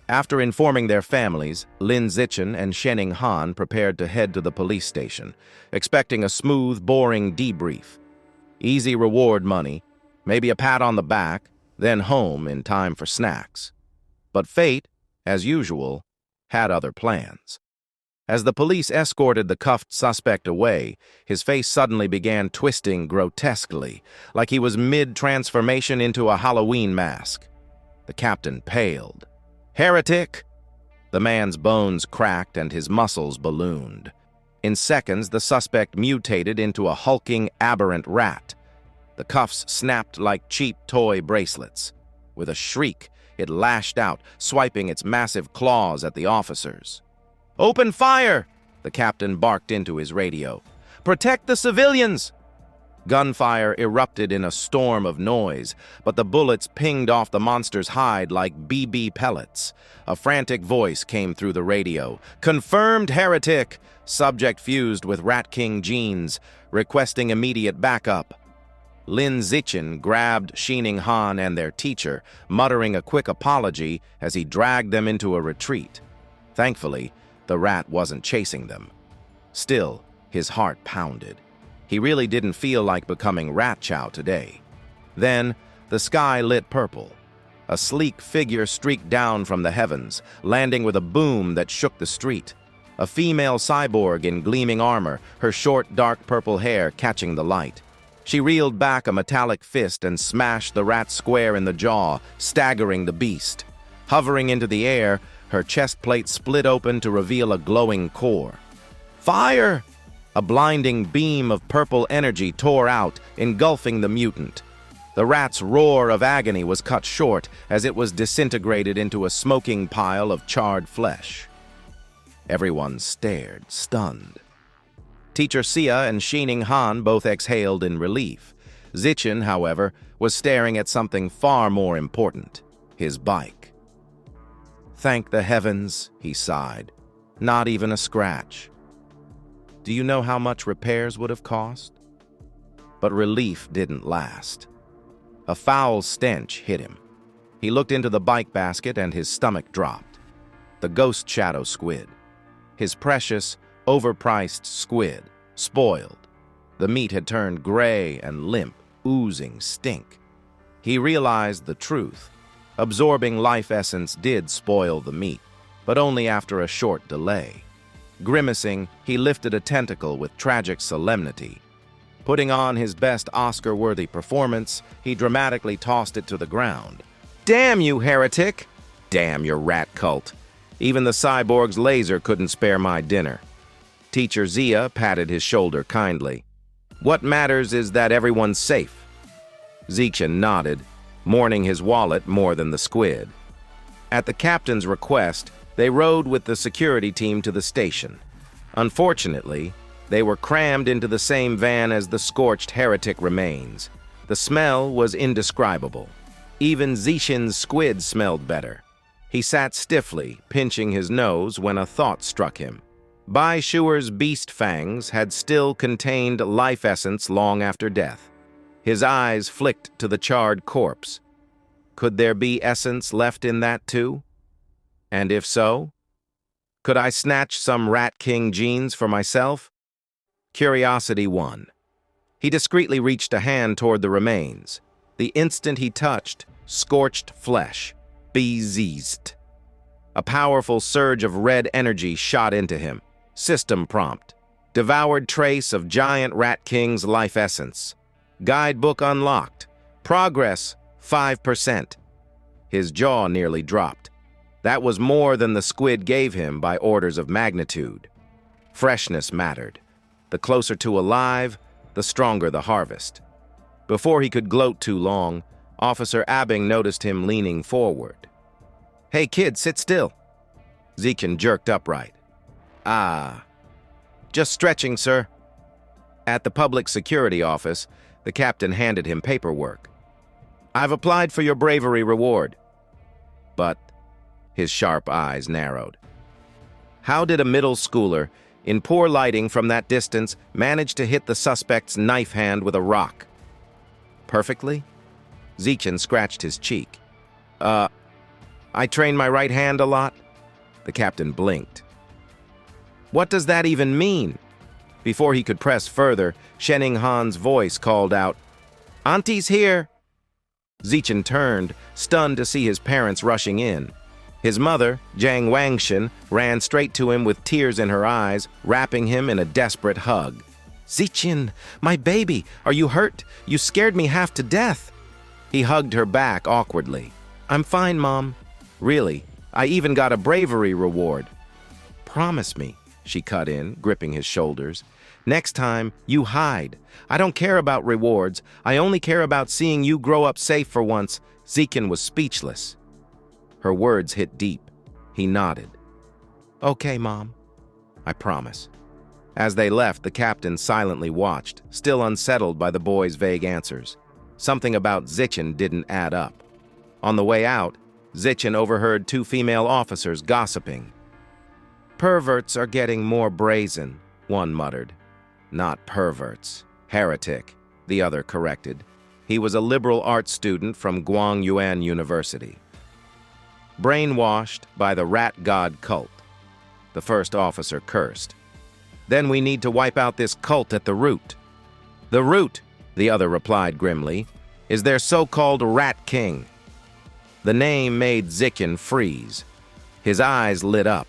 B: After informing their families, Lin Zichin and Xining Han prepared to head to the police station, expecting a smooth, boring debrief. Easy reward money, maybe a pat on the back, then home in time for snacks. But fate, as usual, had other plans. As the police escorted the cuffed suspect away, his face suddenly began twisting grotesquely, like he was mid-transformation into a Halloween mask. The captain paled. "Heretic!" The man's bones cracked and his muscles ballooned. In seconds, the suspect mutated into a hulking, aberrant rat. The cuffs snapped like cheap toy bracelets. With a shriek, it lashed out, swiping its massive claws at the officers. "Open fire!" the captain barked into his radio. "Protect the civilians!" Gunfire erupted in a storm of noise, but the bullets pinged off the monster's hide like BB pellets. A frantic voice came through the radio. "Confirmed heretic!" Subject fused with Rat King genes, requesting immediate backup. Lin Zichin grabbed Xining Han and their teacher, muttering a quick apology as he dragged them into a retreat. Thankfully, the rat wasn't chasing them. Still, his heart pounded. He really didn't feel like becoming Rat Chow today. Then, the sky lit purple. A sleek figure streaked down from the heavens, landing with a boom that shook the street. A female cyborg in gleaming armor, her short, dark purple hair catching the light. She reeled back a metallic fist and smashed the rat square in the jaw, staggering the beast. Hovering into the air, her chest plate split open to reveal a glowing core. Fire! A blinding beam of purple energy tore out, engulfing the mutant. The rat's roar of agony was cut short as it was disintegrated into a smoking pile of charred flesh. Everyone stared, stunned. Teacher Sia and Shining Han both exhaled in relief. Zichin, however, was staring at something far more important, his bike. Thank the heavens, he sighed. Not even a scratch. Do you know how much repairs would have cost? But relief didn't last. A foul stench hit him. He looked into the bike basket and his stomach dropped. The ghost shadow squid. His precious, overpriced squid, spoiled. The meat had turned gray and limp, oozing stink. He realized the truth. Absorbing life essence did spoil the meat, but only after a short delay. Grimacing, he lifted a tentacle with tragic solemnity. Putting on his best Oscar-worthy performance, he dramatically tossed it to the ground. Damn you, heretic! Damn your rat cult! Even the cyborg's laser couldn't spare my dinner. Teacher Zia patted his shoulder kindly. What matters is that everyone's safe. Zichin nodded, mourning his wallet more than the squid. At the captain's request, they rode with the security team to the station. Unfortunately, they were crammed into the same van as the scorched heretic remains. The smell was indescribable. Even Zichin's squid smelled better. He sat stiffly, pinching his nose, when a thought struck him. Bai Shuer's beast fangs had still contained life essence long after death. His eyes flicked to the charred corpse. Could there be essence left in that too? And if so, could I snatch some Rat King genes for myself? Curiosity won. He discreetly reached a hand toward the remains. The instant he touched, scorched flesh. Bezizt. A powerful surge of red energy shot into him. System prompt. Devoured trace of giant Rat King's life essence. Guidebook unlocked. Progress 5%. His jaw nearly dropped. That was more than the squid gave him by orders of magnitude. Freshness mattered. The closer to alive, the stronger the harvest. Before he could gloat too long, Officer Abing noticed him leaning forward. Hey kid, sit still. Zichin jerked upright. Ah. Just stretching, sir. At the public security office, the captain handed him paperwork. I've applied for your bravery reward. But his sharp eyes narrowed. How did a middle schooler, in poor lighting from that distance, manage to hit the suspect's knife hand with a rock? Perfectly? Zichin scratched his cheek. I train my right hand a lot? The captain blinked. What does that even mean? Before he could press further, Shining Han's voice called out, Auntie's here! Zichin turned, stunned to see his parents rushing in. His mother, Jiang Wangshan, ran straight to him with tears in her eyes, wrapping him in a desperate hug. Zichin, my baby, are you hurt? You scared me half to death. He hugged her back awkwardly. I'm fine, Mom. Really, I even got a bravery reward. Promise me, she cut in, gripping his shoulders. Next time, you hide. I don't care about rewards. I only care about seeing you grow up safe for once. Zichin was speechless. Her words hit deep. He nodded. Okay, Mom. I promise. As they left, the captain silently watched, still unsettled by the boy's vague answers. Something about Zichin didn't add up. On the way out, Zichin overheard two female officers gossiping. Perverts are getting more brazen, one muttered. Not perverts. Heretic, the other corrected. He was a liberal arts student from Guangyuan University. Brainwashed by the rat god cult. The first officer cursed. Then we need to wipe out this cult at the root. The root, the other replied grimly, is their so-called Rat King. The name made Zikin freeze. His eyes lit up.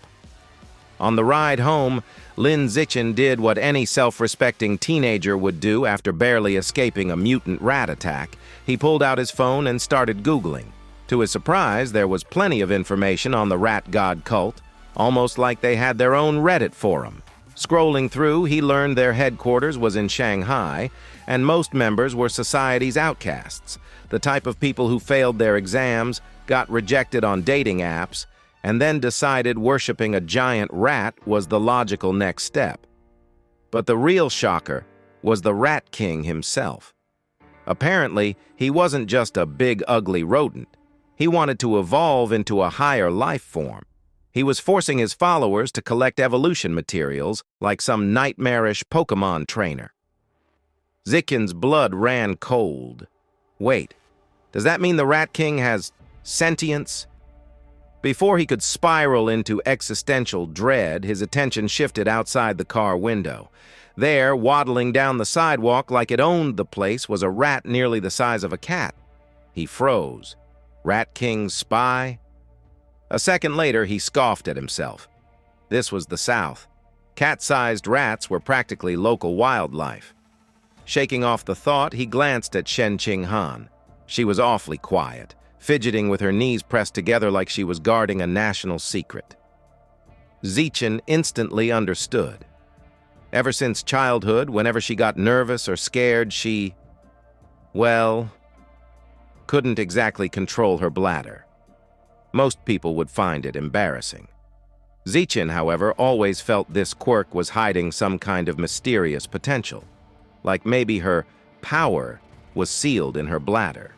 B: On the ride home, Lin Zichen did what any self-respecting teenager would do after barely escaping a mutant rat attack. He pulled out his phone and started Googling. To his surprise, there was plenty of information on the rat god cult, almost like they had their own Reddit forum. Scrolling through, he learned their headquarters was in Shanghai, and most members were society's outcasts, the type of people who failed their exams, got rejected on dating apps, and then decided worshiping a giant rat was the logical next step. But the real shocker was the Rat King himself. Apparently, he wasn't just a big, ugly rodent. He wanted to evolve into a higher life form. He was forcing his followers to collect evolution materials like some nightmarish Pokemon trainer. Zikin's blood ran cold. Wait, does that mean the Rat King has sentience? Before he could spiral into existential dread, his attention shifted outside the car window. There, waddling down the sidewalk like it owned the place, was a rat nearly the size of a cat. He froze. Rat King's spy? A second later, he scoffed at himself. This was the South. Cat-sized rats were practically local wildlife. Shaking off the thought, he glanced at Shen Qinghan. She was awfully quiet, fidgeting with her knees pressed together like she was guarding a national secret. Zichen instantly understood. Ever since childhood, whenever she got nervous or scared, she, well, couldn't exactly control her bladder. Most people would find it embarrassing. Zichen, however, always felt this quirk was hiding some kind of mysterious potential, like maybe her power was sealed in her bladder.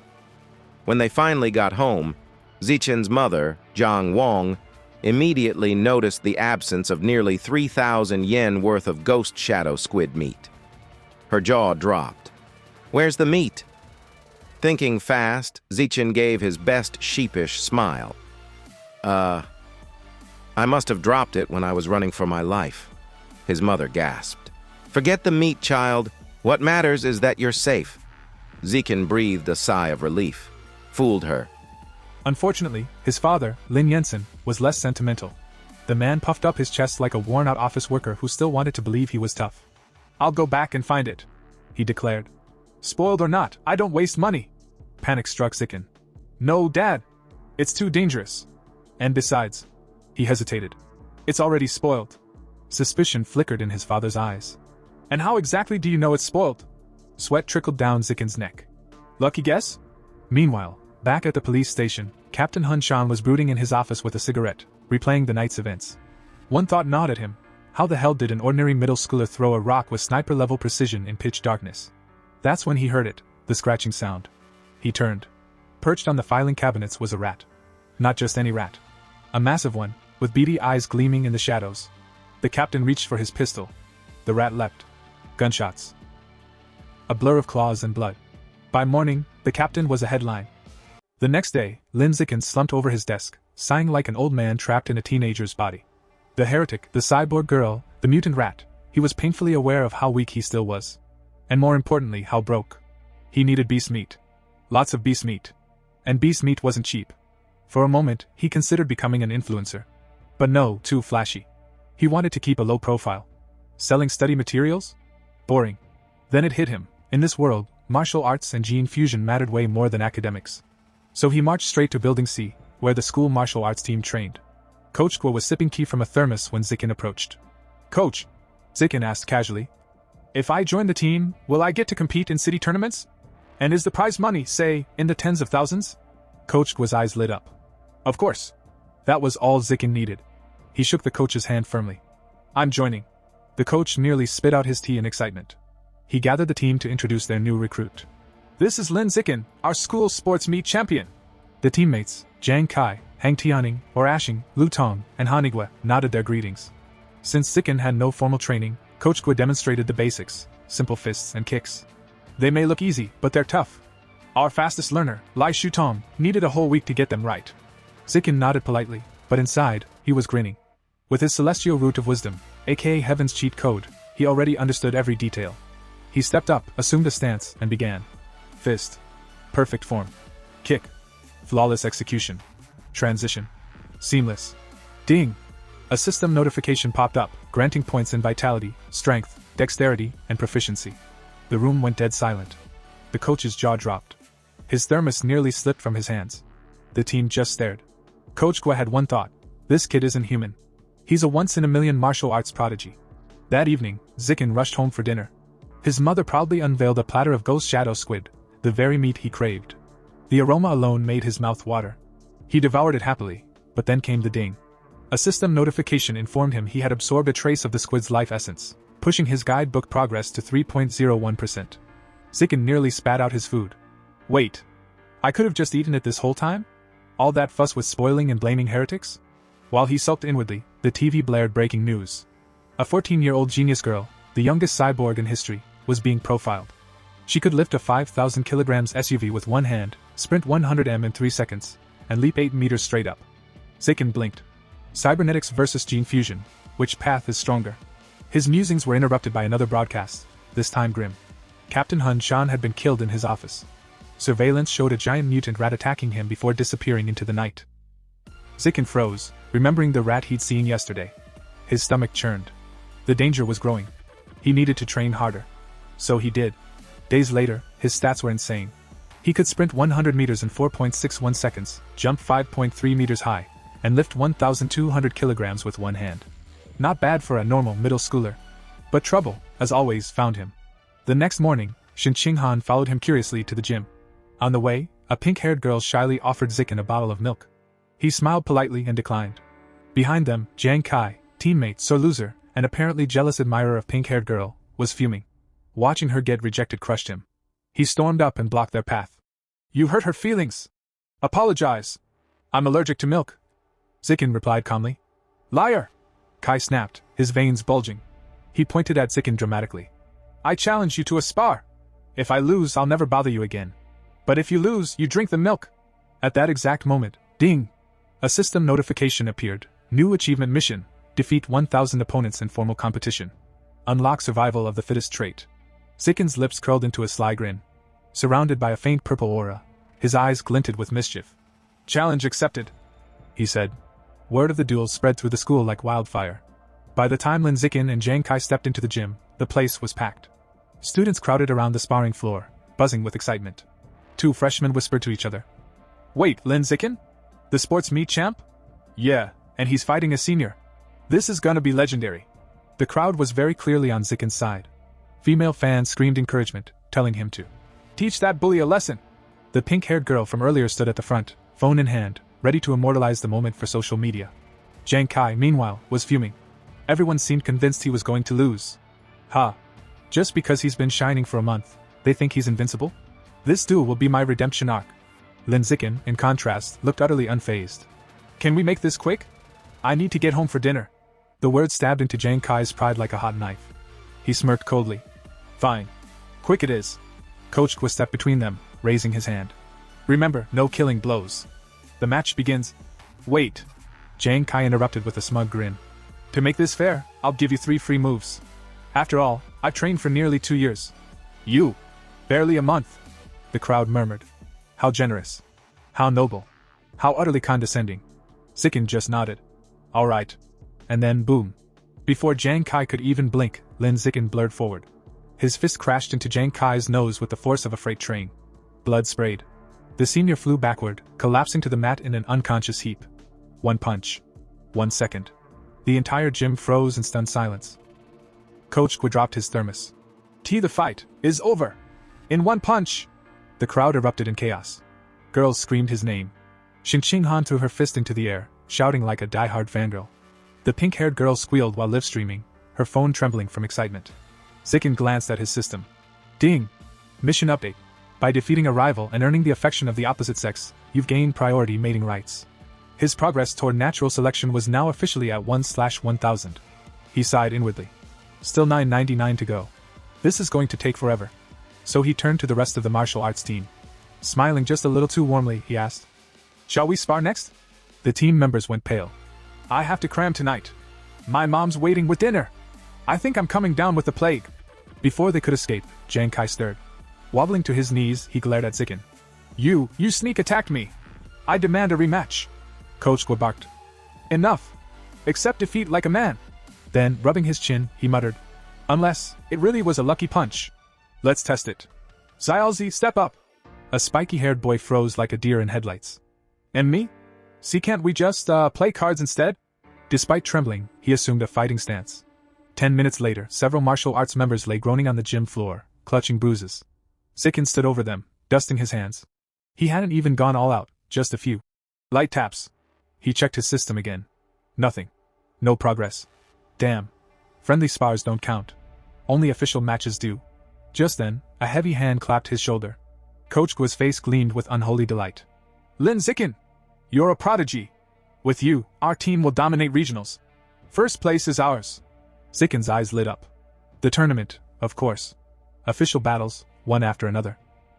B: When they finally got home, Zichen's mother, Zhang Wang, immediately noticed the absence of nearly 3,000 yen worth of ghost shadow squid meat. Her jaw dropped. Where's the meat? Thinking fast, Zichen gave his best sheepish smile. I must have dropped it when I was running for my life. His mother gasped. Forget the meat, child. What matters is that you're safe. Zichen breathed a sigh of relief. Fooled her.
C: Unfortunately, his father, Lin Yensen, was less sentimental. The man puffed up his chest like a worn-out office worker who still wanted to believe he was tough. "I'll go back and find it," he declared. "Spoiled or not, I don't waste money." Panic struck Zichen. "No, Dad. It's too dangerous. And besides," he hesitated, "it's already spoiled." Suspicion flickered in his father's eyes. "And how exactly do you know it's spoiled?" Sweat trickled down Zichen's neck. "Lucky guess?" Meanwhile, back at the police station, Captain Hun Shan was brooding in his office with a cigarette, replaying the night's events. One thought gnawed at him. How the hell did an ordinary middle schooler throw a rock with sniper-level precision in pitch darkness? That's when he heard it, the scratching sound. He turned. Perched on the filing cabinets was a rat. Not just any rat. A massive one, with beady eyes gleaming in the shadows. The captain reached for his pistol. The rat leapt. Gunshots. A blur of claws and blood. By morning, the captain was a headline. The next day, Lin Zichen slumped over his desk, sighing like an old man trapped in a teenager's body. The heretic, the cyborg girl, the mutant rat, he was painfully aware of how weak he still was. And more importantly, how broke. He needed beast meat. Lots of beast meat. And beast meat wasn't cheap. For a moment, he considered becoming an influencer. But no, too flashy. He wanted to keep a low profile. Selling study materials? Boring. Then it hit him. In this world, martial arts and gene fusion mattered way more than academics. So he marched straight to Building C, where the school martial arts team trained. Coach Guo was sipping tea from a thermos when Zichen approached. "Coach," Zichen asked casually, "if I join the team, will I get to compete in city tournaments? And is the prize money, say, in the tens of thousands?" Coach Guo's eyes lit up. Of course. That was all Zichen needed. He shook the coach's hand firmly. "I'm joining." The coach nearly spit out his tea in excitement. He gathered the team to introduce their new recruit. "This is Lin Zichen, our school sports meet champion." The teammates, Zhang Kai, Hang Tianing, or Ashing, Lu Tong, and Hanigua, nodded their greetings. Since Zichen had no formal training, Coach Guo demonstrated the basics, simple fists and kicks. They may look easy, but they're tough. Our fastest learner, Lai Shutong, needed a whole week to get them right. Zichen nodded politely, but inside, he was grinning. With his celestial root of wisdom, aka Heaven's cheat code. He already understood every detail. He stepped up, assumed a stance, and began. Fist. Perfect form. Kick. Flawless execution. Transition. Seamless. Ding! A system notification popped up, granting points in vitality, strength, dexterity, and proficiency. The room went dead silent. The coach's jaw dropped. His thermos nearly slipped from his hands. The team just stared. Coach Gua had one thought. This kid isn't human. He's a once-in-a-million martial arts prodigy. That evening, Zikin rushed home for dinner. His mother proudly unveiled a platter of ghost shadow squid, the very meat he craved. The aroma alone made his mouth water. He devoured it happily, but then came the ding. A system notification informed him he had absorbed a trace of the squid's life essence, pushing his guidebook progress to 3.01%. Zikin nearly spat out his food. Wait. I could have just eaten it this whole time? All that fuss with spoiling and blaming heretics? While he sulked inwardly, the TV blared breaking news. A 14-year-old genius girl, the youngest cyborg in history, was being profiled. She could lift a 5,000 kilograms SUV with one hand, sprint 100 m in 3 seconds, and leap 8 meters straight up. Zikin blinked. Cybernetics versus gene fusion. Which path is stronger? His musings were interrupted by another broadcast, this time grim. Captain Hun Shan had been killed in his office. Surveillance showed a giant mutant rat attacking him before disappearing into the night. Zikin froze, remembering the rat he'd seen yesterday. His stomach churned. The danger was growing. He needed to train harder. So he did. Days later, his stats were insane. He could sprint 100 meters in 4.61 seconds, jump 5.3 meters high, and lift 1,200 kilograms with one hand. Not bad for a normal middle schooler. But trouble, as always, found him. The next morning, Shin Qinghan followed him curiously to the gym. On the way, a pink-haired girl shyly offered Zikin a bottle of milk. He smiled politely and declined. Behind them, Jiang Kai, teammate, sore loser, and apparently jealous admirer of pink-haired girl, was fuming. Watching her get rejected crushed him. He stormed up and blocked their path. You hurt her feelings. Apologize. I'm allergic to milk. Zikin replied calmly. Liar! Kai snapped, his veins bulging. He pointed at Zikin dramatically. I challenge you to a spar. If I lose, I'll never bother you again. But if you lose, you drink the milk. At that exact moment, ding! A system notification appeared. New achievement mission. Defeat 1,000 opponents in formal competition. Unlock survival of the fittest trait. Zikin's lips curled into a sly grin. Surrounded by a faint purple aura, his eyes glinted with mischief. Challenge accepted, he said. Word of the duel spread through the school like wildfire. By the time Lin Zikin and Jiang Kai stepped into the gym, the place was packed. Students crowded around the sparring floor, buzzing with excitement. Two freshmen whispered to each other. Wait, Lin Zikin? The sports meet champ? Yeah, and he's fighting a senior. This is gonna be legendary. The crowd was very clearly on Zikin's side. Female fans screamed encouragement, telling him to teach that bully a lesson. The pink-haired girl from earlier stood at the front, phone in hand, ready to immortalize the moment for social media. Jiang Kai, meanwhile, was fuming. Everyone seemed convinced he was going to lose. Ha! Just because he's been shining for a month, they think he's invincible? This duel will be my redemption arc. Lin Zikin, in contrast, looked utterly unfazed. Can we make this quick? I need to get home for dinner. The word stabbed into Jiang Kai's pride like a hot knife. He smirked coldly. Fine. Quick it is. Coach Gua stepped between them, raising his hand. Remember, no killing blows. The match begins. Wait. Jiang Kai interrupted with a smug grin. To make this fair, I'll give you 3 free moves. After all, I've trained for nearly 2 years. You? Barely a month. The crowd murmured. How generous. How noble. How utterly condescending. Zikin just nodded. All right. And then boom. Before Jiang Kai could even blink, Lin Zikin blurred forward. His fist crashed into Jiang Kai's nose with the force of a freight train. Blood sprayed. The senior flew backward, collapsing to the mat in an unconscious heap. 1 punch. 1 second. The entire gym froze in stunned silence. Coach Gua dropped his thermos. The fight is over. In 1 punch. The crowd erupted in chaos. Girls screamed his name. Shin Qinghan threw her fist into the air, shouting like a die-hard fangirl. The pink-haired girl squealed while live-streaming, her phone trembling from excitement. Zikin glanced at his system. Ding! Mission update. By defeating a rival and earning the affection of the opposite sex, you've gained priority mating rights. His progress toward natural selection was now officially at 1/1000. He sighed inwardly. Still 999 to go. This is going to take forever. So he turned to the rest of the martial arts team. Smiling just a little too warmly, he asked, Shall we spar next? The team members went pale. I have to cram tonight. My mom's waiting with dinner. I think I'm coming down with the plague. Before they could escape, Jiang Kai stirred. Wobbling to his knees, he glared at Zikin. You sneak attacked me. I demand a rematch. Coach Gua barked. Enough. Accept defeat like a man. Then, rubbing his chin, he muttered. Unless, it really was a lucky punch. Let's test it. Xiaozi, step up. A spiky-haired boy froze like a deer in headlights. And me? See, can't we just, play cards instead? Despite trembling, he assumed a fighting stance. 10 minutes later, several martial arts members lay groaning on the gym floor, clutching bruises. Zikin stood over them, dusting his hands. He hadn't even gone all out, just a few. Light taps. He checked his system again. Nothing. No progress. Damn. Friendly spars don't count. Only official matches do. Just then, a heavy hand clapped his shoulder. Coach Gua's face gleamed with unholy delight. Lin Zikin! You're a prodigy. With you, our team will dominate regionals. First place is ours. Zikin's eyes lit up. The tournament, of course. Official battles, one after another.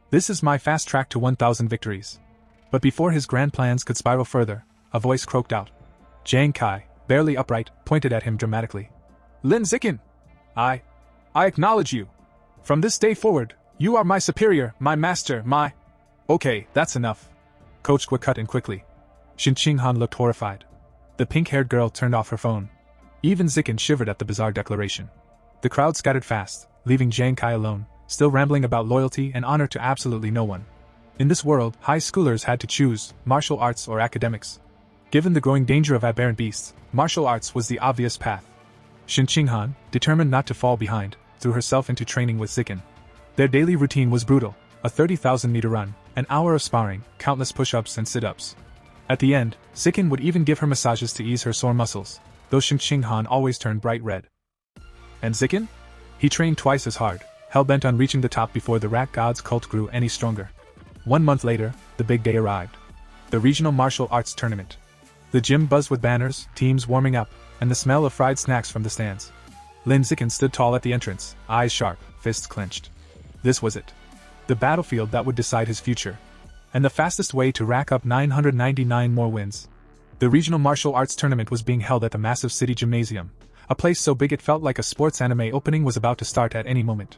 C: This is my fast track to 1,000 victories. But before his grand plans could spiral further, a voice croaked out. Jiang Kai, barely upright, pointed at him dramatically. Lin Zikin! I acknowledge you. From this day forward, you are my superior, my master, my... Okay, that's enough. Coach Gua cut in quickly. Xin Qinghan looked horrified. The pink-haired girl turned off her phone. Even Zikin shivered at the bizarre declaration. The crowd scattered fast, leaving Jiang Kai alone, still rambling about loyalty and honor to absolutely no one. In this world, high schoolers had to choose martial arts or academics. Given the growing danger of aberrant beasts, martial arts was the obvious path. Xin Qinghan, determined not to fall behind, threw herself into training with Zikin. Their daily routine was brutal, a 30,000-meter run, an hour of sparring, countless push-ups and sit-ups. At the end, Zikin would even give her massages to ease her sore muscles, though Xin Qinghan always turned bright red. And Zikin? He trained twice as hard, hell-bent on reaching the top before the rat god's cult grew any stronger. 1 month later, the big day arrived. The regional martial arts tournament. The gym buzzed with banners, teams warming up, and the smell of fried snacks from the stands. Lin Zikin stood tall at the entrance, eyes sharp, fists clenched. This was it. The battlefield that would decide his future. And the fastest way to rack up 999 more wins. The regional martial arts tournament was being held at the massive city gymnasium, a place so big it felt like a sports anime opening was about to start at any moment.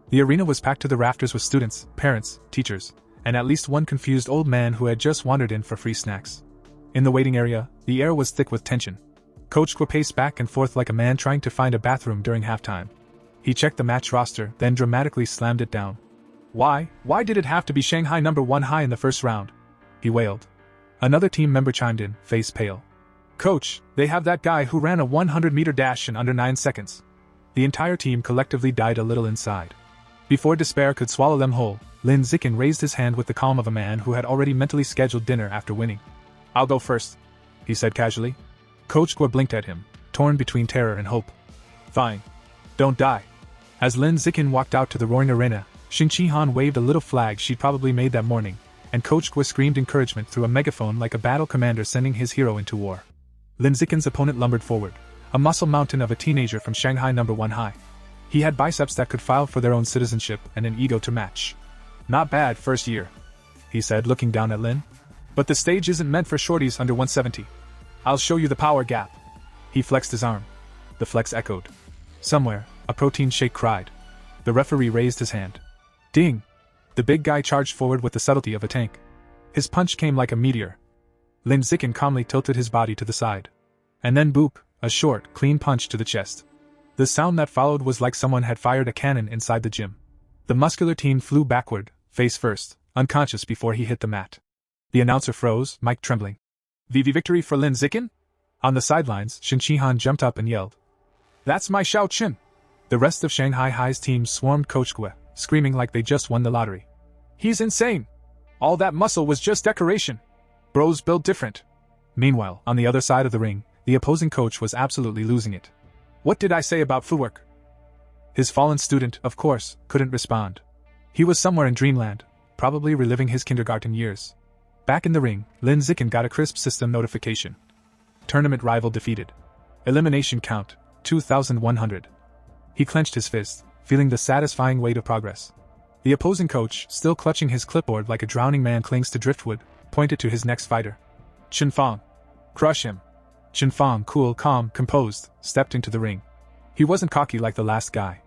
C: The arena was packed to the rafters with students, parents, teachers, and at least one confused old man who had just wandered in for free snacks. In the waiting area, the air was thick with tension. Coach Gua paced back and forth like a man trying to find a bathroom during halftime. He checked the match roster, then dramatically slammed it down. Why did it have to be Shanghai #1 high in the first round? He wailed. Another team member chimed in, face pale. Coach, they have that guy who ran a 100-meter dash in under 9 seconds. The entire team collectively died a little inside. Before despair could swallow them whole, Lin Zikin raised his hand with the calm of a man who had already mentally scheduled dinner after winning. I'll go first, he said casually. Coach Gua blinked at him, torn between terror and hope. Fine. Don't die. As Lin Zikin walked out to the roaring arena, Xin Qinghan waved a little flag she'd probably made that morning, and Coach Gua screamed encouragement through a megaphone like a battle commander sending his hero into war. Lin Zikin's opponent lumbered forward, a muscle mountain of a teenager from Shanghai #1 high. He had biceps that could file for their own citizenship and an ego to match. Not bad first year, he said, looking down at Lin. But the stage isn't meant for shorties under 170. I'll show you the power gap. He flexed his arm. The flex echoed. Somewhere, a protein shake cried. The referee raised his hand. Ding! The big guy charged forward with the subtlety of a tank. His punch came like a meteor. Lin Zikin calmly tilted his body to the side. And then boop, a short, clean punch to the chest. The sound that followed was like someone had fired a cannon inside the gym. The muscular teen flew backward, face first, unconscious before he hit the mat. The announcer froze, mic trembling. VV victory for Lin Zikin? On the sidelines, Xin Qinghan jumped up and yelled. That's my Xiao Qin! The rest of Shanghai High's team swarmed Coach Gua, screaming like they just won the lottery. He's insane! All that muscle was just decoration! Bros built different. Meanwhile, on the other side of the ring, the opposing coach was absolutely losing it. What did I say about footwork? His fallen student, of course, couldn't respond. He was somewhere in dreamland, probably reliving his kindergarten years. Back in the ring, Lin Zikin got a crisp system notification. Tournament rival defeated. Elimination count, 2,100. He clenched his fist, feeling the satisfying weight of progress. The opposing coach, still clutching his clipboard like a drowning man clings to driftwood, pointed to his next fighter. Chen Fang. Crush him. Chen Fang, cool, calm, composed, stepped into the ring. He wasn't cocky like the last guy.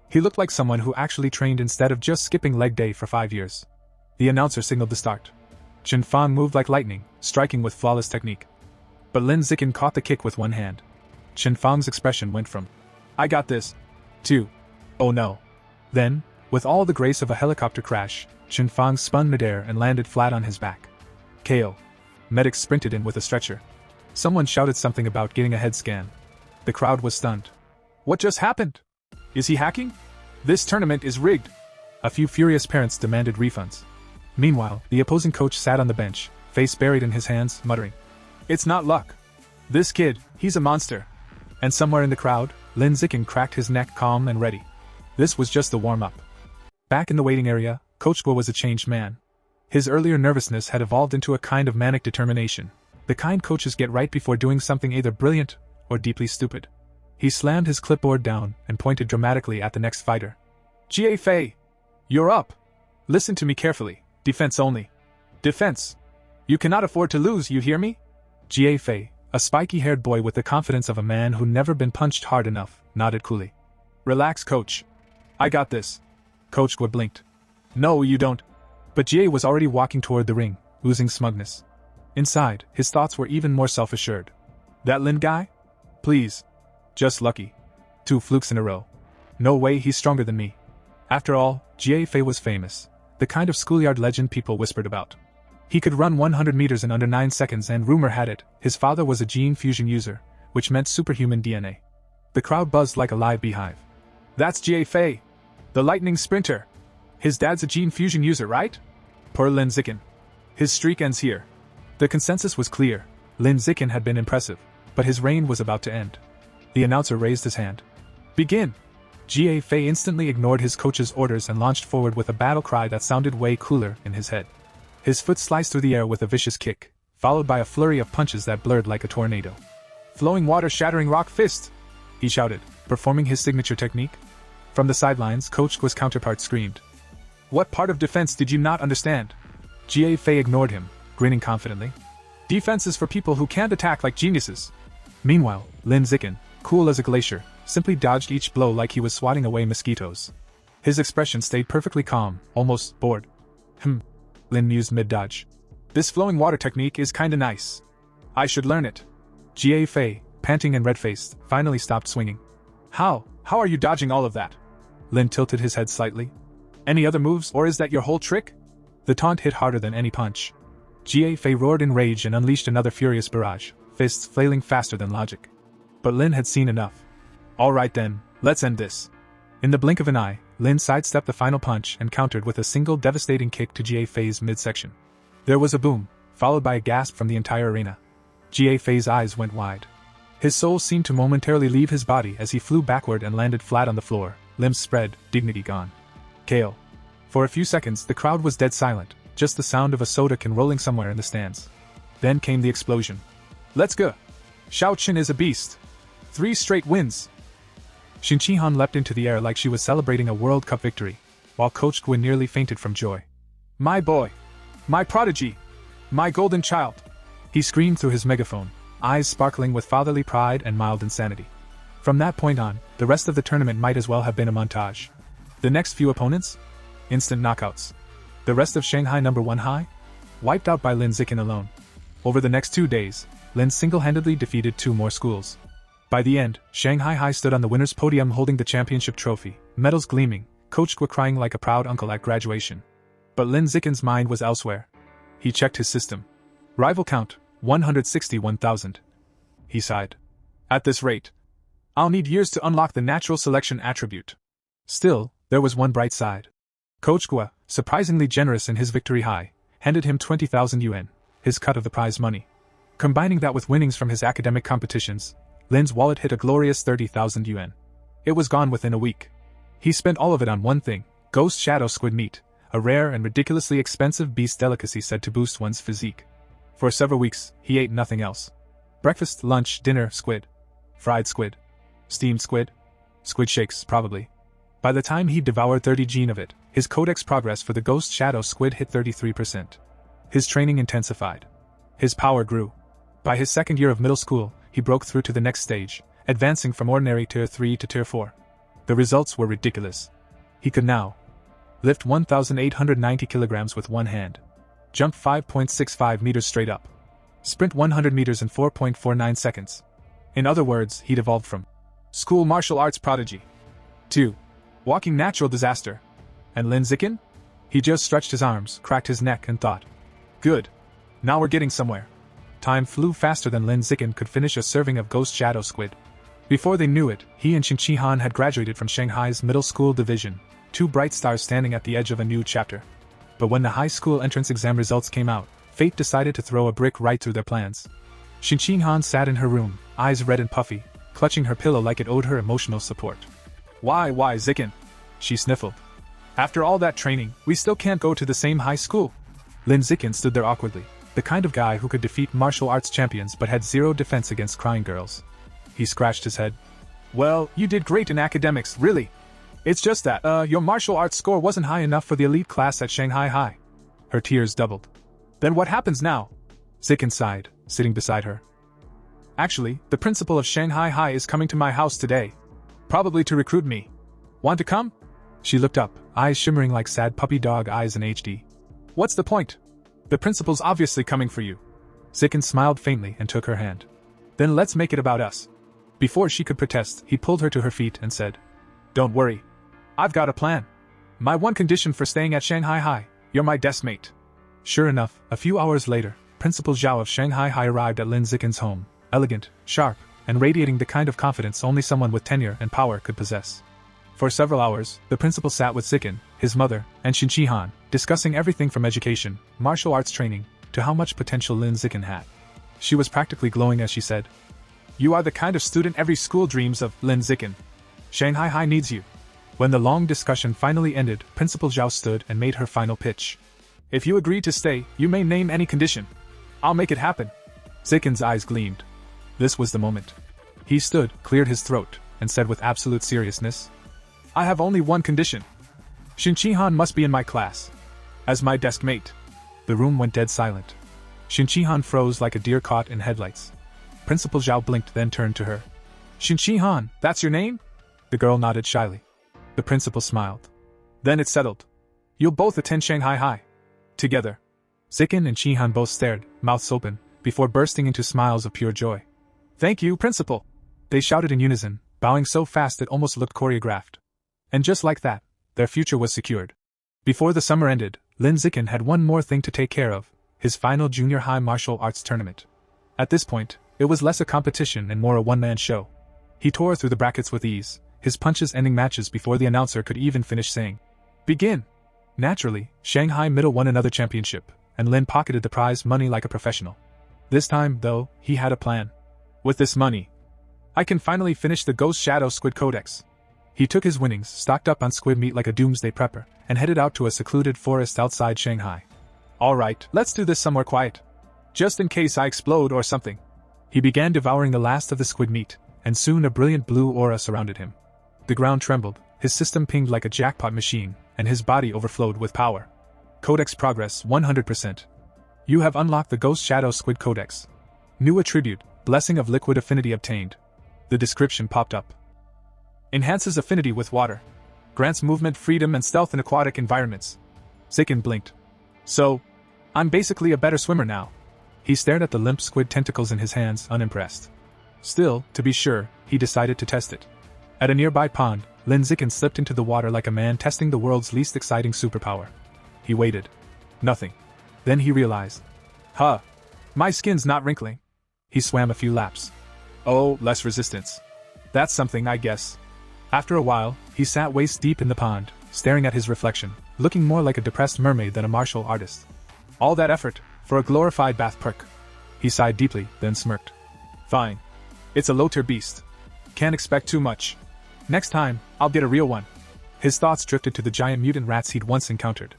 C: He looked like someone who actually trained instead of just skipping leg day for 5 years. The announcer signaled the start. Chen Fang moved like lightning, striking with flawless technique. But Lin Zikin caught the kick with one hand. Chen Fang's expression went from, "I got this," to, "Oh no." Then, with all the grace of a helicopter crash, Chen Fang spun midair and landed flat on his back. KO. Medics sprinted in with a stretcher. Someone shouted something about getting a head scan. The crowd was stunned. What just happened? Is he hacking? This tournament is rigged. A few furious parents demanded refunds. Meanwhile, the opposing coach sat on the bench, face buried in his hands, muttering, "It's not luck. This kid, he's a monster." And somewhere in the crowd, Lin Zikin cracked his neck, calm and ready. This was just the warm-up. Back in the waiting area, Coach Guo was a changed man. His earlier nervousness had evolved into a kind of manic determination, the kind coaches get right before doing something either brilliant or deeply stupid. He slammed his clipboard down and pointed dramatically at the next fighter. "Jie Fei, you're up. Listen to me carefully. Defense only. Defense. You cannot afford to lose, you hear me?" Jie Fei, a spiky-haired boy with the confidence of a man who never been punched hard enough, nodded coolly. "Relax, coach. I got this." Coach Guo blinked. "No, you don't." But Jie was already walking toward the ring, oozing smugness. Inside, his thoughts were even more self-assured. "That Lin guy? Please. Just lucky. 2 flukes in a row. No way he's stronger than me." After all, Jie Fei was famous, the kind of schoolyard legend people whispered about. He could run 100 meters in under 9 seconds, and rumor had it, his father was a gene fusion user, which meant superhuman DNA. The crowd buzzed like a live beehive. "That's Jie Fei, the lightning sprinter. His dad's a gene fusion user, right? Poor Lin Zikin. His streak ends here." The consensus was clear. Lin Zikin had been impressive, but his reign was about to end. The announcer raised his hand. "Begin!" Jie Fei instantly ignored his coach's orders and launched forward with a battle cry that sounded way cooler in his head. His foot sliced through the air with a vicious kick, followed by a flurry of punches that blurred like a tornado. "Flowing water shattering rock fist!" he shouted, performing his signature technique. From the sidelines, Coach Guo's counterpart screamed. "What part of defense did you not understand?" Jie Fei ignored him, grinning confidently. "Defense is for people who can't attack like geniuses." Meanwhile, Lin Zikin, cool as a glacier, simply dodged each blow like he was swatting away mosquitoes. His expression stayed perfectly calm, almost bored. Lin mused mid-dodge. "This flowing water technique is kinda nice. I should learn it." Jie Fei, panting and red-faced, finally stopped swinging. How are you dodging all of that?" Lin tilted his head slightly. "Any other moves, or is that your whole trick?" The taunt hit harder than any punch. Jie Fei roared in rage and unleashed another furious barrage, fists flailing faster than logic. But Lin had seen enough. "All right then, let's end this." In the blink of an eye, Lin sidestepped the final punch and countered with a single devastating kick to Jie Fei's midsection. There was a boom, followed by a gasp from the entire arena. Jie Fei's eyes went wide. His soul seemed to momentarily leave his body as he flew backward and landed flat on the floor, limbs spread, dignity gone. KO. For a few seconds the crowd was dead silent, just the sound of a soda can rolling somewhere in the stands. Then came the explosion. "Let's go! Xiao Qin is a beast! 3 straight wins!" Xin Qihan leapt into the air like she was celebrating a World Cup victory, while Coach Guo nearly fainted from joy. "My boy! My prodigy! My golden child!" he screamed through his megaphone, eyes sparkling with fatherly pride and mild insanity. From that point on, the rest of the tournament might as well have been a montage. The next few opponents? Instant knockouts. The rest of Shanghai number 1 high? Wiped out by Lin Zikin alone. Over the next 2 days, Lin single-handedly defeated 2 more schools. By the end, Shanghai High stood on the winner's podium holding the championship trophy, medals gleaming, Coach Guo crying like a proud uncle at graduation. But Lin Zikin's mind was elsewhere. He checked his system. Rival count, 161,000. He sighed. "At this rate, I'll need years to unlock the natural selection attribute." Still, there was one bright side. Coach Guo, surprisingly generous in his victory high, handed him 20,000 yuan, his cut of the prize money. Combining that with winnings from his academic competitions, Lin's wallet hit a glorious 30,000 yuan. It was gone within a week. He spent all of it on one thing, ghost shadow squid meat, a rare and ridiculously expensive beast delicacy said to boost one's physique. For several weeks, he ate nothing else. Breakfast, lunch, dinner, squid. Fried squid. Steamed squid. Squid shakes, probably. By the time he'd devoured 30 gene of it, his codex progress for the ghost shadow squid hit 33%. His training intensified. His power grew. By his second year of middle school, he broke through to the next stage, advancing from ordinary Tier 3 to Tier 4. The results were ridiculous. He could now lift 1,890 kilograms with one hand, jump 5.65 meters straight up, sprint 100 meters in 4.49 seconds. In other words, he'd evolved from school martial arts prodigy to walking natural disaster. And Lin Zikin? He just stretched his arms, cracked his neck, and thought, good. Now we're getting somewhere. Time flew faster than Lin Zikin could finish a serving of ghost shadow squid. Before they knew it, he and Qin Han had graduated from Shanghai's middle school division, two bright stars standing at the edge of a new chapter. But when the high school entrance exam results came out, fate decided to throw a brick right through their plans. Qin Han sat in her room, eyes red and puffy, clutching her pillow like it owed her emotional support. Why, Zikin? She sniffled. After all that training, we still can't go to the same high school. Lin Zikin stood there awkwardly, the kind of guy who could defeat martial arts champions but had zero defense against crying girls. He scratched his head. Well, you did great in academics, really. It's just that, your martial arts score wasn't high enough for the elite class at Shanghai High. Her tears doubled. Then what happens now? Zikin sighed, sitting beside her. Actually, the principal of Shanghai High is coming to my house today. Probably to recruit me. Want to come? She looked up, eyes shimmering like sad puppy dog eyes in HD. What's the point? The principal's obviously coming for you. Zikin smiled faintly and took her hand. Then let's make it about us. Before she could protest, he pulled her to her feet and said, Don't worry. I've got a plan. My one condition for staying at Shanghai High, you're my desk mate. Sure enough, a few hours later, Principal Zhao of Shanghai High arrived at Lin Zikin's home, elegant, sharp, and radiating the kind of confidence only someone with tenure and power could possess. For several hours, the principal sat with Zikin, his mother, and Qin Han, discussing everything from education, martial arts training, to how much potential Lin Zikin had. She was practically glowing as she said, You are the kind of student every school dreams of, Lin Zikin. Shanghai High needs you. When the long discussion finally ended, Principal Zhao stood and made her final pitch. If you agree to stay, you may name any condition. I'll make it happen. Zikin's eyes gleamed. This was the moment. He stood, cleared his throat, and said with absolute seriousness, I have only one condition. Qin Han must be in my class. As my desk mate. The room went dead silent. Qin Han froze like a deer caught in headlights. Principal Zhao blinked, then turned to her. Qin Han, that's your name? The girl nodded shyly. The principal smiled. Then it's settled. You'll both attend Shanghai High. Together. Zikin and Qin Han both stared, mouths open, before bursting into smiles of pure joy. Thank you, Principal. They shouted in unison, bowing so fast it almost looked choreographed. And just like that, their future was secured. Before the summer ended, Lin Zikin had one more thing to take care of, his final junior high martial arts tournament. At this point, it was less a competition and more a one-man show. He tore through the brackets with ease, his punches ending matches before the announcer could even finish saying, Begin! Naturally, Shanghai Middle won another championship, and Lin pocketed the prize money like a professional. This time, though, he had a plan. With this money, I can finally finish the Ghost Shadow Squid Codex. He took his winnings, stocked up on squid meat like a doomsday prepper, and headed out to a secluded forest outside Shanghai. Alright, let's do this somewhere quiet. Just in case I explode or something. He began devouring the last of the squid meat, and soon a brilliant blue aura surrounded him. The ground trembled, his system pinged like a jackpot machine, and his body overflowed with power. Codex progress 100%. You have unlocked the Ghost Shadow Squid Codex. New attribute, Blessing of Liquid Affinity obtained. The description popped up. Enhances affinity with water. Grants movement freedom and stealth in aquatic environments. Zikin blinked. So, I'm basically a better swimmer now. He stared at the limp squid tentacles in his hands, unimpressed. Still, to be sure, he decided to test it. At a nearby pond, Lin Zikin slipped into the water like a man testing the world's least exciting superpower. He waited. Nothing. Then he realized. My skin's not wrinkling. He swam a few laps. Oh, less resistance. That's something, I guess. After a while, he sat waist deep in the pond, staring at his reflection, looking more like a depressed mermaid than a martial artist. All that effort, for a glorified bath perk. He sighed deeply, then smirked. Fine. It's a low-tier beast. Can't expect too much. Next time, I'll get a real one. His thoughts drifted to the giant mutant rats he'd once encountered.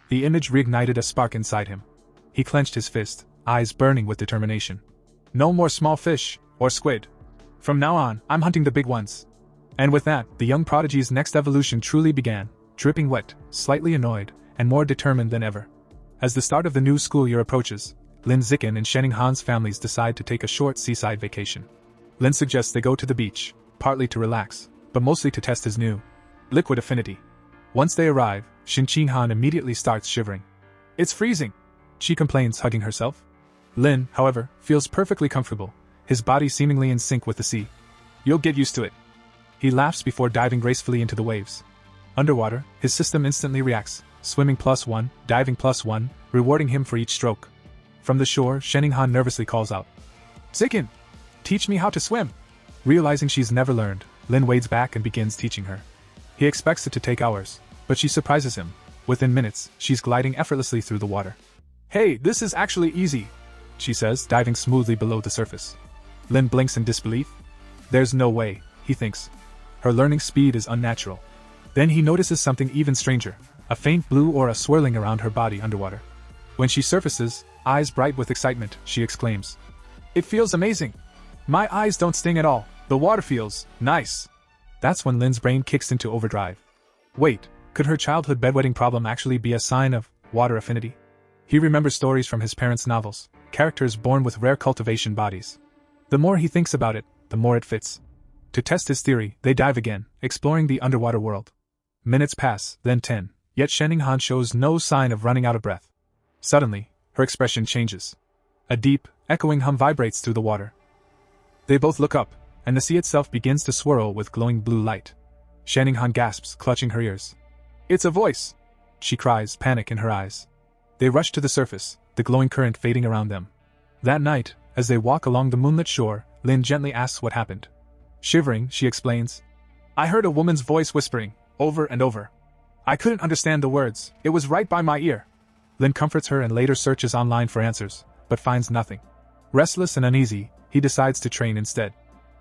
C: The image reignited a spark inside him. He clenched his fist, eyes burning with determination. No more small fish, or squid. From now on, I'm hunting the big ones. And with that, the young prodigy's next evolution truly began, dripping wet, slightly annoyed, and more determined than ever. As the start of the new school year approaches, Lin Zikin and Shening Han's families decide to take a short seaside vacation. Lin suggests they go to the beach, partly to relax, but mostly to test his new liquid affinity. Once they arrive, Shin-Chin-Han immediately starts shivering. It's freezing, she complains, hugging herself. Lin, however, feels perfectly comfortable, his body seemingly in sync with the sea. You'll get used to it. He laughs before diving gracefully into the waves. Underwater, his system instantly reacts, swimming +1, diving +1, rewarding him for each stroke. From the shore, Shin-Han nervously calls out, Zikin! Teach me how to swim! Realizing she's never learned, Lin wades back and begins teaching her. He expects it to take hours, but she surprises him. Within minutes, she's gliding effortlessly through the water. Hey, this is actually easy, she says, diving smoothly below the surface. Lin blinks in disbelief. There's no way, he thinks. Her learning speed is unnatural. Then he notices something even stranger, a faint blue aura swirling around her body underwater. When she surfaces, eyes bright with excitement, she exclaims, It feels amazing! My eyes don't sting at all, the water feels nice! That's when Lin's brain kicks into overdrive. Wait, could her childhood bedwetting problem actually be a sign of water affinity? He remembers stories from his parents' novels, characters born with rare cultivation bodies. The more he thinks about it, the more it fits. To test his theory, they dive again, exploring the underwater world. Minutes pass, then 10, yet Shin-Han shows no sign of running out of breath. Suddenly, her expression changes. A deep, echoing hum vibrates through the water. They both look up, and the sea itself begins to swirl with glowing blue light. Shin-Han gasps, clutching her ears. It's a voice! She cries, panic in her eyes. They rush to the surface, the glowing current fading around them. That night, as they walk along the moonlit shore, Lin gently asks what happened. Shivering, she explains. I heard a woman's voice whispering, over and over. I couldn't understand the words, it was right by my ear. Lin comforts her and later searches online for answers, but finds nothing. Restless and uneasy, he decides to train instead.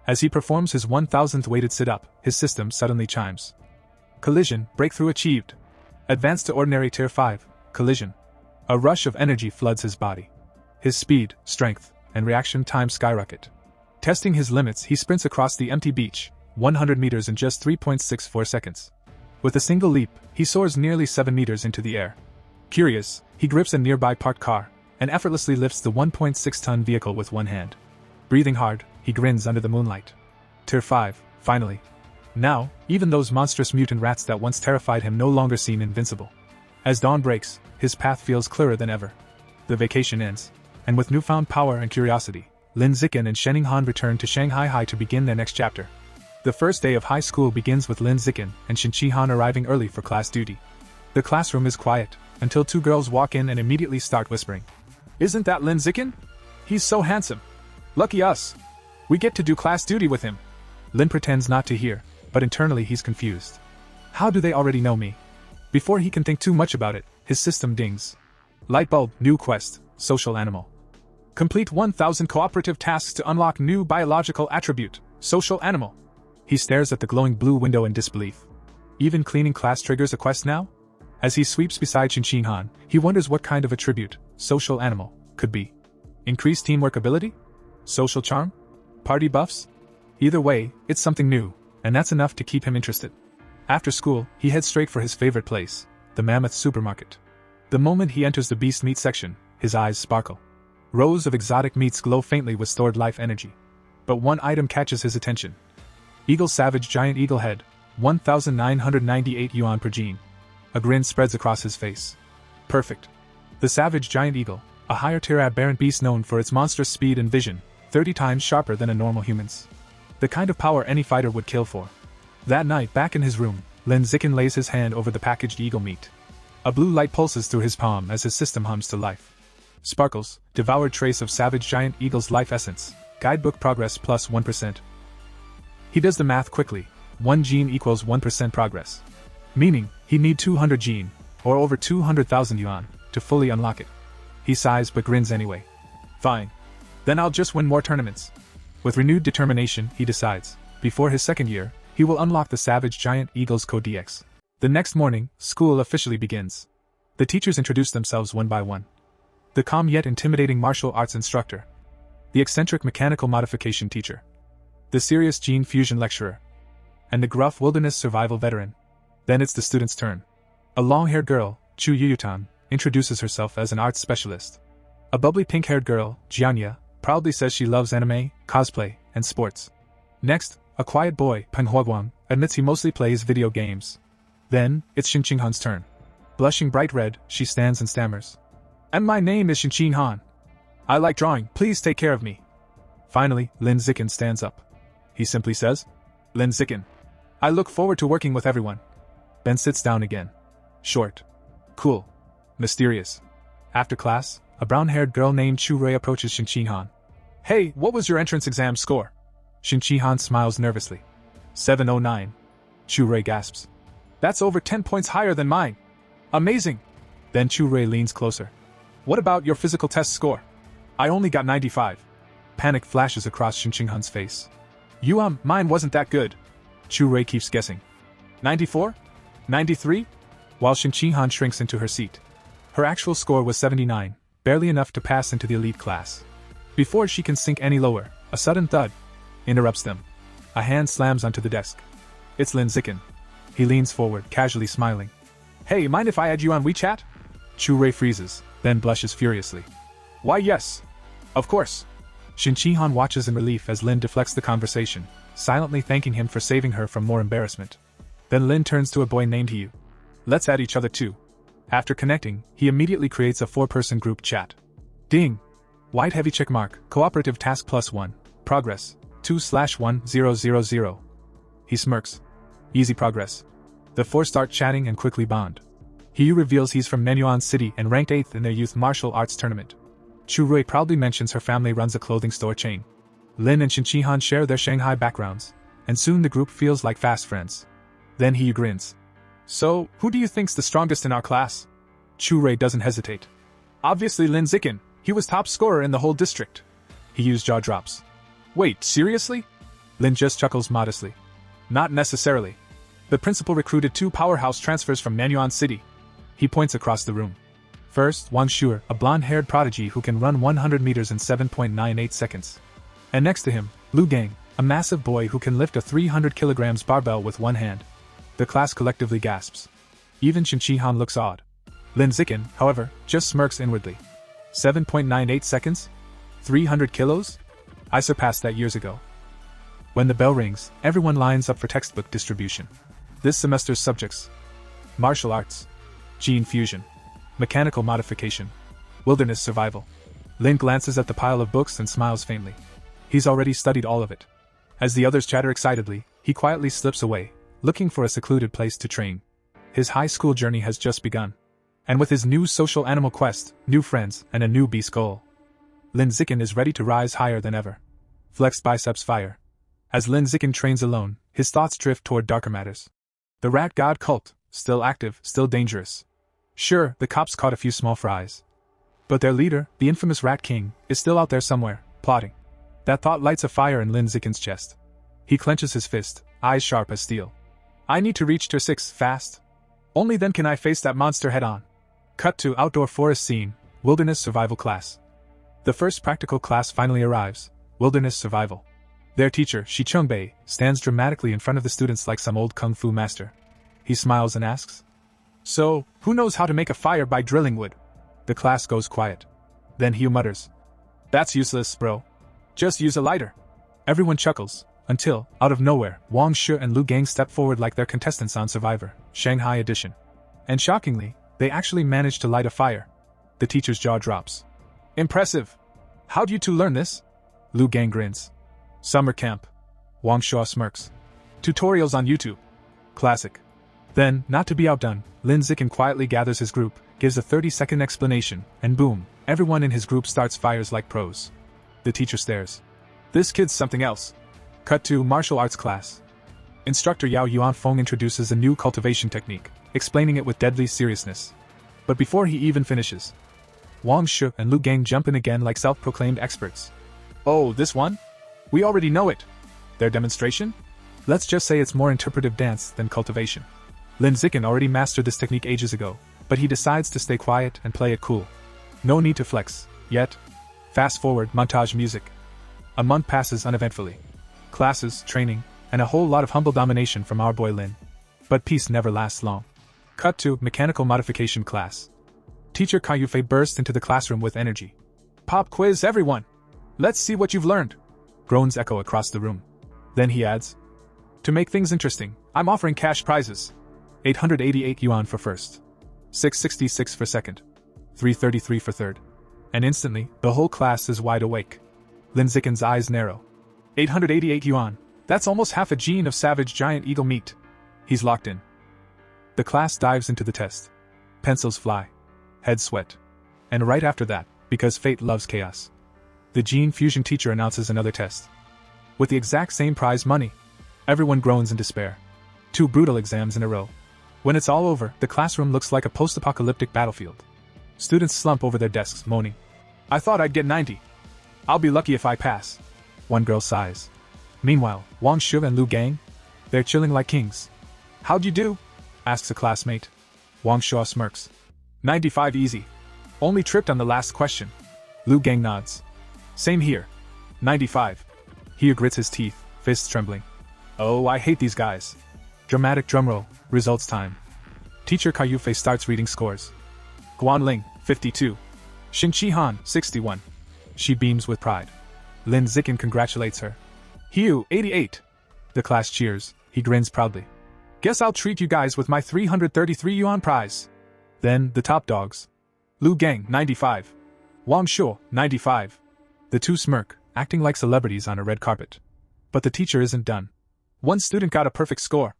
C: As he performs his 1000th weighted sit-up, his system suddenly chimes. Collision, breakthrough achieved. Advance to ordinary tier 5, collision. A rush of energy floods his body. His speed, strength, and reaction time skyrocket. Testing his limits, he sprints across the empty beach, 100 meters in just 3.64 seconds. With a single leap, he soars nearly 7 meters into the air. Curious, he grips a nearby parked car, and effortlessly lifts the 1.6-ton vehicle with one hand. Breathing hard, he grins under the moonlight. Tier 5, finally. Now, even those monstrous mutant rats that once terrified him no longer seem invincible. As dawn breaks, his path feels clearer than ever. The vacation ends, and with newfound power and curiosity, Lin Zikin and Shin-Han return to Shanghai High to begin their next chapter. The first day of high school begins with Lin Zikin and Shin-Han arriving early for class duty. The classroom is quiet, until two girls walk in and immediately start whispering. Isn't that Lin Zikin? He's so handsome. Lucky us. We get to do class duty with him. Lin pretends not to hear, but internally he's confused. How do they already know me? Before he can think too much about it, his system dings. Lightbulb, new quest, social animal. Complete 1000 cooperative tasks to unlock new biological attribute, social animal. He stares at the glowing blue window in disbelief. Even cleaning class triggers a quest now? As he sweeps beside Shin-Han, he wonders what kind of attribute, social animal, could be. Increased teamwork ability? Social charm? Party buffs? Either way, it's something new, and that's enough to keep him interested. After school, he heads straight for his favorite place, the Mammoth Supermarket. The moment he enters the beast meat section, his eyes sparkle. Rows of exotic meats glow faintly with stored life energy. But one item catches his attention. Eagle Savage Giant Eagle Head, 1,998 yuan per gene. A grin spreads across his face. Perfect. The Savage Giant Eagle, a higher tier aberrant beast known for its monstrous speed and vision, 30 times sharper than a normal human's. The kind of power any fighter would kill for. That night, back in his room, Lin Zikin lays his hand over the packaged eagle meat. A blue light pulses through his palm as his system hums to life. Sparkles, devoured trace of Savage Giant Eagle's life essence. Guidebook progress plus 1%. He does the math quickly. 1 gene equals 1% progress. Meaning, he'd need 200 gene, or over 200,000 yuan, to fully unlock it. He sighs but grins anyway. Fine. Then I'll just win more tournaments. With renewed determination, he decides, before his second year, he will unlock the Savage Giant Eagle's Code DX. The next morning, school officially begins. The teachers introduce themselves one by one. The calm yet intimidating martial arts instructor. The eccentric mechanical modification teacher. The serious gene fusion lecturer. And the gruff wilderness survival veteran. Then it's the student's turn. A long-haired girl, Chu Yuyutan, introduces herself as an arts specialist. A bubbly pink-haired girl, Jianya, proudly says she loves anime, cosplay, and sports. Next, a quiet boy, Manhwa, admits he mostly plays video games. Then, it's Xin Han's turn. Blushing bright red, she stands and stammers. And my name is Xin Han. I like drawing, please take care of me. Finally, Lin Zikin stands up. He simply says, Lin Zikin. I look forward to working with everyone. Ben sits down again. Short. Cool. Mysterious. After class, a brown-haired girl named Chu Rui approaches Xin Han. Hey, what was your entrance exam score? Xin Han smiles nervously. 709. Chu Rui gasps. That's over 10 points higher than mine. Amazing. Then Chu Rui leans closer. What about your physical test score? I only got 95. Panic flashes across Xin Han's face. Mine wasn't that good. Chu Rui keeps guessing. 94? 93? While Xin Han shrinks into her seat. Her actual score was 79, barely enough to pass into the elite class. Before she can sink any lower, a sudden thud interrupts them. A hand slams onto the desk. It's Lin Zikin. He leans forward, casually smiling. Hey, mind if I add you on WeChat? Chu Rui freezes, then blushes furiously. Why yes. Of course. Xin Han watches in relief as Lin deflects the conversation, silently thanking him for saving her from more embarrassment. Then Lin turns to a boy named Yu. Let's add each other too. After connecting, he immediately creates a 4-person group chat. Ding! White heavy check mark, cooperative task +1, progress, 2/1000. He smirks. Easy progress. The 4 start chatting and quickly bond. Yu reveals he's from Manhua City and ranked 8th in their youth martial arts tournament. Chu Rui proudly mentions her family runs a clothing store chain. Lin and Xin Han share their Shanghai backgrounds, and soon the group feels like fast friends. Then Yu grins. So, who do you think's the strongest in our class? Chu Rui doesn't hesitate. Obviously Lin Zikin, he was top scorer in the whole district. Yu's jaw drops. Wait, seriously? Lin just chuckles modestly. Not necessarily. The principal recruited 2 powerhouse transfers from Manhua City. He points across the room. First, Wang Shuer, a blonde-haired prodigy who can run 100 meters in 7.98 seconds. And next to him, Lu Gang, a massive boy who can lift a 300 kilograms barbell with one hand. The class collectively gasps. Even Xin Han looks awed. Lin Zikin, however, just smirks inwardly. 7.98 seconds? 300 kilos? I surpassed that years ago. When the bell rings, everyone lines up for textbook distribution. This semester's subjects: martial arts, gene fusion, mechanical modification, wilderness survival. Lin glances at the pile of books and smiles faintly. He's already studied all of it. As the others chatter excitedly, he quietly slips away, looking for a secluded place to train. His high school journey has just begun. And with his new social animal quest, new friends, and a new beast goal, Lin Zikin is ready to rise higher than ever. Flexed biceps fire. As Lin Zikin trains alone, his thoughts drift toward darker matters. The rat god cult, still active, still dangerous. Sure, the cops caught a few small fries. But their leader, the infamous Rat King, is still out there somewhere, plotting. That thought lights a fire in Lin Zikin's chest. He clenches his fist, eyes sharp as steel. I need to reach Tier 6 fast. Only then can I face that monster head-on. Cut to outdoor forest scene, wilderness survival class. The first practical class finally arrives, wilderness survival. Their teacher, Shi Chungbei, stands dramatically in front of the students like some old kung fu master. He smiles and asks, So, who knows how to make a fire by drilling wood? The class goes quiet. Then Hugh mutters, That's useless, bro. Just use a lighter. Everyone chuckles, until, out of nowhere, Wang Shi and Lu Gang step forward like their contestants on Survivor, Shanghai edition. And shockingly, they actually manage to light a fire. The teacher's jaw drops. Impressive. How'd you two learn this? Lu Gang grins. Summer camp. Wang Shi smirks. Tutorials on YouTube. Classic. Then, not to be outdone, Lin Zikin quietly gathers his group, gives a 30-second explanation, and boom, everyone in his group starts fires like pros. The teacher stares. This kid's something else. Cut to martial arts class. Instructor Yao Yuanfeng introduces a new cultivation technique, explaining it with deadly seriousness. But before he even finishes, Wang Shi and Lu Gang jump in again like self-proclaimed experts. Oh, this one? We already know it. Their demonstration? Let's just say it's more interpretive dance than cultivation. Lin Zikin already mastered this technique ages ago, but he decides to stay quiet and play it cool. No need to flex, yet. Fast forward, montage music. A month passes uneventfully. Classes, training, and a whole lot of humble domination from our boy Lin. But peace never lasts long. Cut to mechanical modification class. Teacher Kaiyufei bursts into the classroom with energy. Pop quiz everyone! Let's see what you've learned. Groans echo across the room. Then he adds, "To make things interesting, I'm offering cash prizes. 888 yuan for first. 666 for second. 333 for third." And instantly, the whole class is wide awake. Lin Zikin's eyes narrow. 888 yuan. That's almost half a gene of savage giant eagle meat. He's locked in. The class dives into the test. Pencils fly. Heads sweat. And right after that, because fate loves chaos, the gene fusion teacher announces another test. With the exact same prize money. Everyone groans in despair. 2 brutal exams in a row. When it's all over, the classroom looks like a post-apocalyptic battlefield. Students slump over their desks, moaning, "I thought I'd get 90. I'll be lucky if I pass." One girl sighs. Meanwhile, Wang Shu and Lu Gang? They're chilling like kings. "How'd you do?" asks a classmate. Wang Shu smirks. 95 easy. Only tripped on the last question. Lu Gang nods. "Same here. 95. He grits his teeth, fists trembling. "Oh, I hate these guys." Dramatic drumroll, results time. Teacher Kaiyufei starts reading scores. Guanling, 52. Xin Qihan, 61. She beams with pride. Lin Zikin congratulates her. "Hiu, 88. The class cheers, he grins proudly. "Guess I'll treat you guys with my 333 yuan prize." Then, the top dogs. Lu Gang, 95. Wang Shu, 95. The two smirk, acting like celebrities on a red carpet. But the teacher isn't done. One student got a perfect score.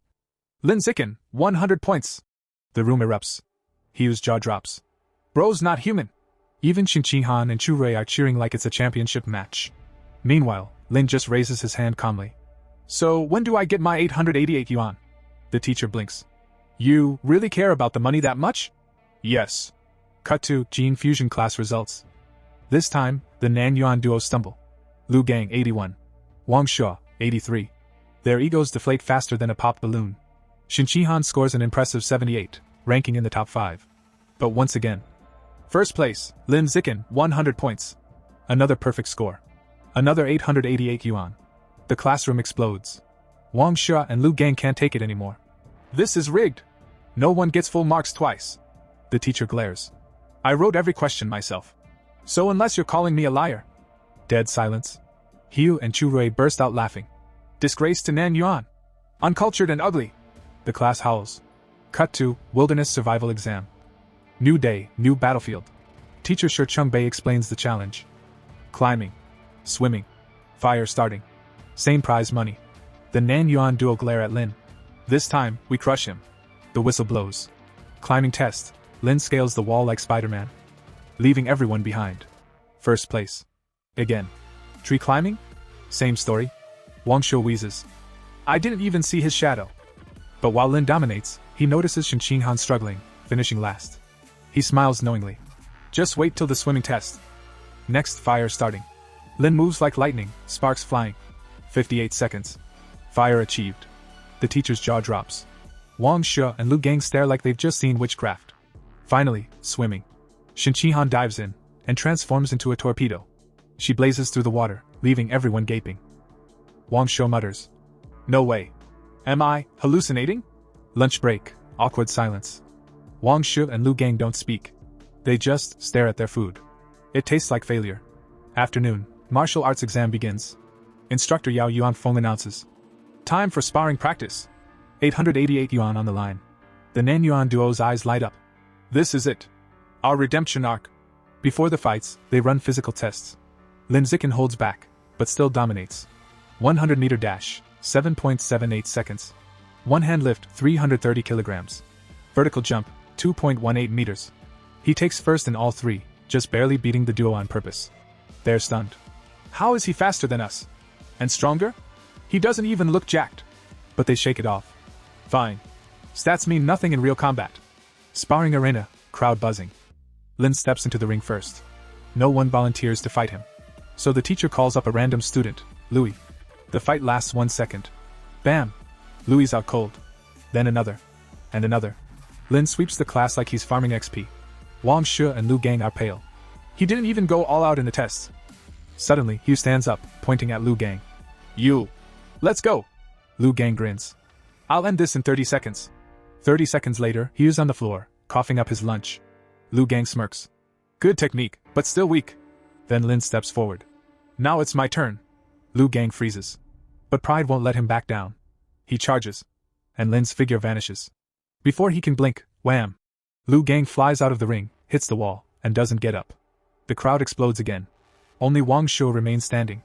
C: Lin Zikin, 100 points. The room erupts. Hiu's jaw drops. Bro's not human. Even Xin Qihan and Chu Rui are cheering like it's a championship match. Meanwhile, Lin just raises his hand calmly. "So, when do I get my 888 yuan? The teacher blinks. "You really care about the money that much?" "Yes." Cut to Gene Fusion class results. This time, the Nan Yuan duo stumble. Lu Gang, 81. Wang Shu, 83. Their egos deflate faster than a popped balloon. Xin Qihan scores an impressive 78, ranking in the top 5. But once again, first place, Lin Zikin, 100 points. Another perfect score. Another 888 yuan. The classroom explodes. Wang Shu and Lu Gang can't take it anymore. "This is rigged. No one gets full marks twice." The teacher glares. "I wrote every question myself. So unless you're calling me a liar." Dead silence. Hiu and Chu Rui burst out laughing. "Disgrace to Nan Yuan. Uncultured and ugly." The class howls. Cut to Wilderness Survival Exam. New day, new battlefield. Teacher Shi Chungbei explains the challenge. Climbing. Swimming. Fire starting. Same prize money. The Nan Yuan duo glare at Lin. "This time, we crush him." The whistle blows. Climbing test. Lin scales the wall like Spider-Man, leaving everyone behind. First place. Again. Tree climbing? Same story. Wang Shu wheezes. "I didn't even see his shadow." But while Lin dominates, he notices Xin Qihan struggling, finishing last. He smiles knowingly. Just wait till the swimming test. Next, fire starting. Lin moves like lightning, sparks flying. 58 seconds. Fire achieved. The teacher's jaw drops. Wang Shu and Lu Gang stare like they've just seen witchcraft. Finally, swimming. Xin Qihan dives in, and transforms into a torpedo. She blazes through the water, leaving everyone gaping. Wang Shu mutters. "No way. Am I hallucinating?" Lunch break, awkward silence. Wang Shu and Lu Gang don't speak. They just stare at their food. It tastes like failure. Afternoon, martial arts exam begins. Instructor Yao Yuan Feng announces. "Time for sparring practice." 888 yuan on the line. The Nan Yuan duo's eyes light up. This is it. Our redemption arc. Before the fights, they run physical tests. Lin Zikin holds back, but still dominates. 100-meter dash, 7.78 seconds. One-hand lift, 330 kilograms. Vertical jump, 2.18 meters. He takes first in all three, just barely beating the duo on purpose. They're stunned. How is he faster than us? And stronger? He doesn't even look jacked. But they shake it off. Fine. Stats mean nothing in real combat. Sparring arena, crowd buzzing. Lin steps into the ring first. No one volunteers to fight him. So the teacher calls up a random student, Louis. The fight lasts 1 second. Bam! Louis out cold. Then another. And another. Lin sweeps the class like he's farming XP. Wang Shu and Lu Gang are pale. He didn't even go all out in the tests. Suddenly, Hugh stands up, pointing at Lu Gang. You! Let's go! Lu Gang grins. I'll end this in 30 seconds. 30 seconds later, Hugh's on the floor, coughing up his lunch. Lu Gang smirks. Good technique, but still weak. Then Lin steps forward. Now it's my turn. Lu Gang freezes. But pride won't let him back down. He charges. And Lin's figure vanishes. Before he can blink, wham! Lu Gang flies out of the ring, hits the wall, and doesn't get up. The crowd explodes again. Only Wang Shuo remains standing.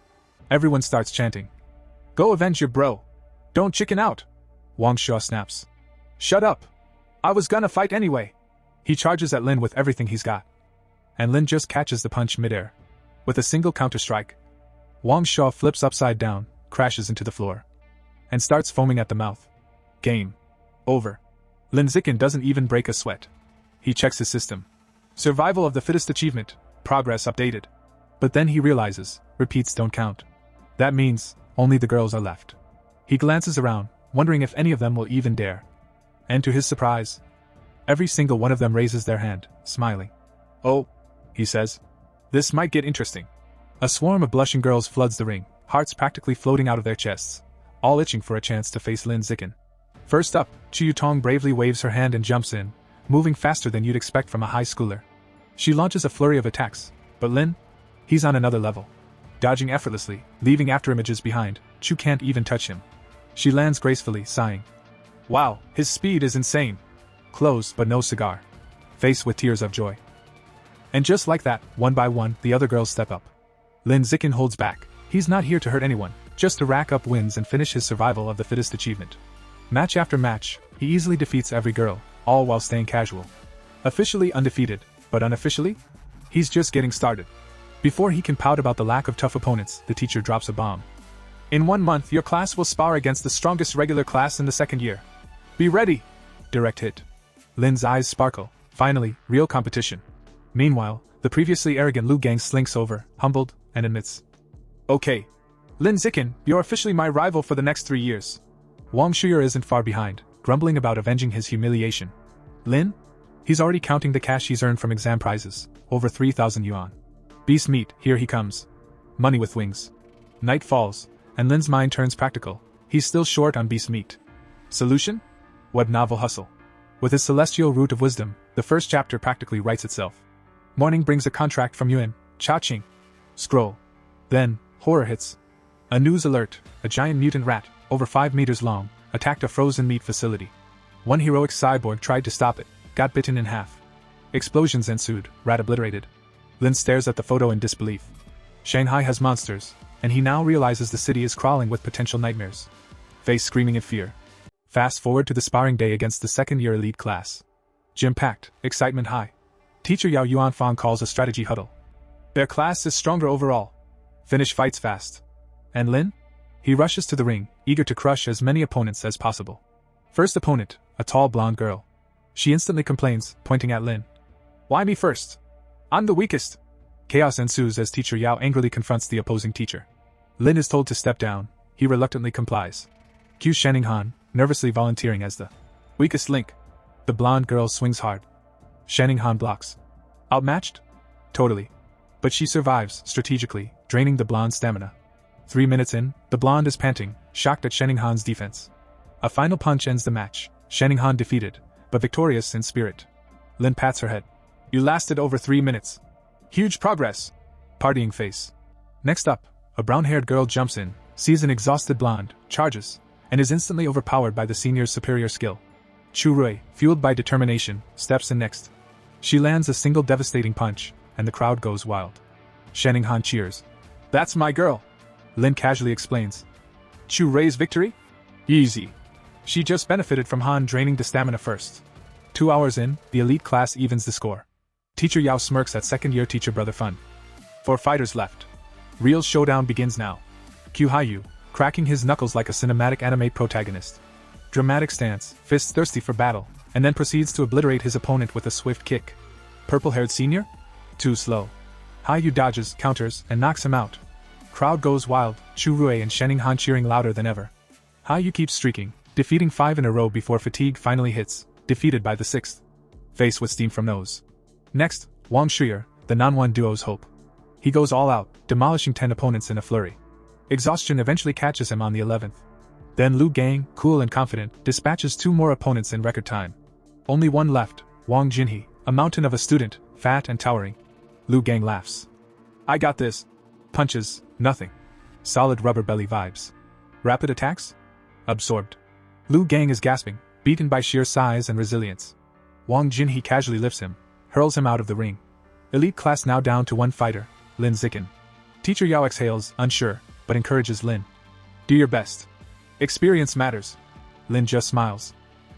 C: Everyone starts chanting. Go avenge your bro. Don't chicken out. Wang Shuo snaps. Shut up. I was gonna fight anyway. He charges at Lin with everything he's got. And Lin just catches the punch midair. With a single counter-strike, Wang Shuo flips upside down, crashes into the floor, and starts foaming at the mouth. Game over. Lin Zikin doesn't even break a sweat. He checks his system. Survival of the fittest achievement, progress updated. But then he realizes, repeats don't count. That means, only the girls are left. He glances around, wondering if any of them will even dare. And to his surprise, every single one of them raises their hand, smiling. Oh, he says. This might get interesting. A swarm of blushing girls floods the ring, hearts practically floating out of their chests, all itching for a chance to face Lin Zikin. First up, Chu Yutong bravely waves her hand and jumps in, moving faster than you'd expect from a high schooler. She launches a flurry of attacks, but Lin? He's on another level. Dodging effortlessly, leaving after images behind, Chu can't even touch him. She lands gracefully, sighing. Wow, his speed is insane. Close but no cigar. Face with tears of joy. And just like that, one by one, the other girls step up. Lin Zikin holds back. He's not here to hurt anyone, just to rack up wins and finish his survival of the fittest achievement. Match after match, he easily defeats every girl, all while staying casual. Officially undefeated, but unofficially? He's just getting started. Before he can pout about the lack of tough opponents, the teacher drops a bomb. In 1 month, your class will spar against the strongest regular class in the second year. Be ready! Direct hit. Lin's eyes sparkle. Finally, real competition. Meanwhile, the previously arrogant Lu Gang slinks over, humbled, and admits. Okay. Lin Zikin, you're officially my rival for the next 3 years. Wang Shuyer isn't far behind, grumbling about avenging his humiliation. Lin? He's already counting the cash he's earned from exam prizes, over 3,000 yuan. Beast meat, here he comes. Money with wings. Night falls, and Lin's mind turns practical. He's still short on beast meat. Solution? What novel hustle. With his celestial root of wisdom, the first chapter practically writes itself. Morning brings a contract from Yuan, Cha-ching. Scroll. Then, horror hits. A news alert, a giant mutant rat, over 5 meters long, attacked a frozen meat facility. One heroic cyborg tried to stop it, got bitten in half. Explosions ensued, rat obliterated. Lin stares at the photo in disbelief. Shanghai has monsters, and he now realizes the city is crawling with potential nightmares. Face screaming in fear. Fast forward to the sparring day against the second-year elite class. Gym packed, excitement high. Teacher Yao Yuanfang calls a strategy huddle. Their class is stronger overall. Finish fights fast. And Lin? He rushes to the ring, eager to crush as many opponents as possible. First opponent, a tall blonde girl. She instantly complains, pointing at Lin. Why me first? I'm the weakest. Chaos ensues as Teacher Yao angrily confronts the opposing teacher. Lin is told to step down. He reluctantly complies. Cue Shanning Han, nervously volunteering as the weakest link. The blonde girl swings hard. Shanning Han blocks. Outmatched? Totally. But she survives, strategically, draining the blonde's stamina. 3 minutes in, the blonde is panting, shocked at Shanning Han's defense. A final punch ends the match, Shanning Han defeated, but victorious in spirit. Lin pats her head. You lasted over 3 minutes. Huge progress. Partying face. Next up, a brown-haired girl jumps in, sees an exhausted blonde, charges, and is instantly overpowered by the senior's superior skill. Chu Rui, fueled by determination, steps in next. She lands a single devastating punch, and the crowd goes wild. Shanning Han cheers. That's my girl. Lin casually explains. Chu Rui's victory? Easy. She just benefited from Han draining the stamina first. 2 hours in, the elite class evens the score. Teacher Yao smirks at second-year teacher Brother Fun. 4 fighters left. Real showdown begins now. Q Haiyu, cracking his knuckles like a cinematic anime protagonist. Dramatic stance, fists thirsty for battle, and then proceeds to obliterate his opponent with a swift kick. Purple-haired senior? Too slow. Haiyu dodges, counters, and knocks him out. Crowd goes wild, Chu Rui and Shanning Han cheering louder than ever. Haiyu keeps streaking, defeating 5 in a row before fatigue finally hits, defeated by the 6th. Face with steam from nose. Next, Wang Shuyer, the Nanwan duo's hope. He goes all out, demolishing 10 opponents in a flurry. Exhaustion eventually catches him on the 11th. Then Lu Gang, cool and confident, dispatches 2 more opponents in record time. Only one left, Wang Jinhe, a mountain of a student, fat and towering. Lu Gang laughs. I got this. Punches, nothing. Solid rubber belly vibes. Rapid attacks? Absorbed. Lu Gang is gasping, beaten by sheer size and resilience. Wang Jinhee casually lifts him, hurls him out of the ring. Elite class now down to one fighter, Lin Zikin. Teacher Yao exhales, unsure, but encourages Lin. Do your best. Experience matters. Lin just smiles.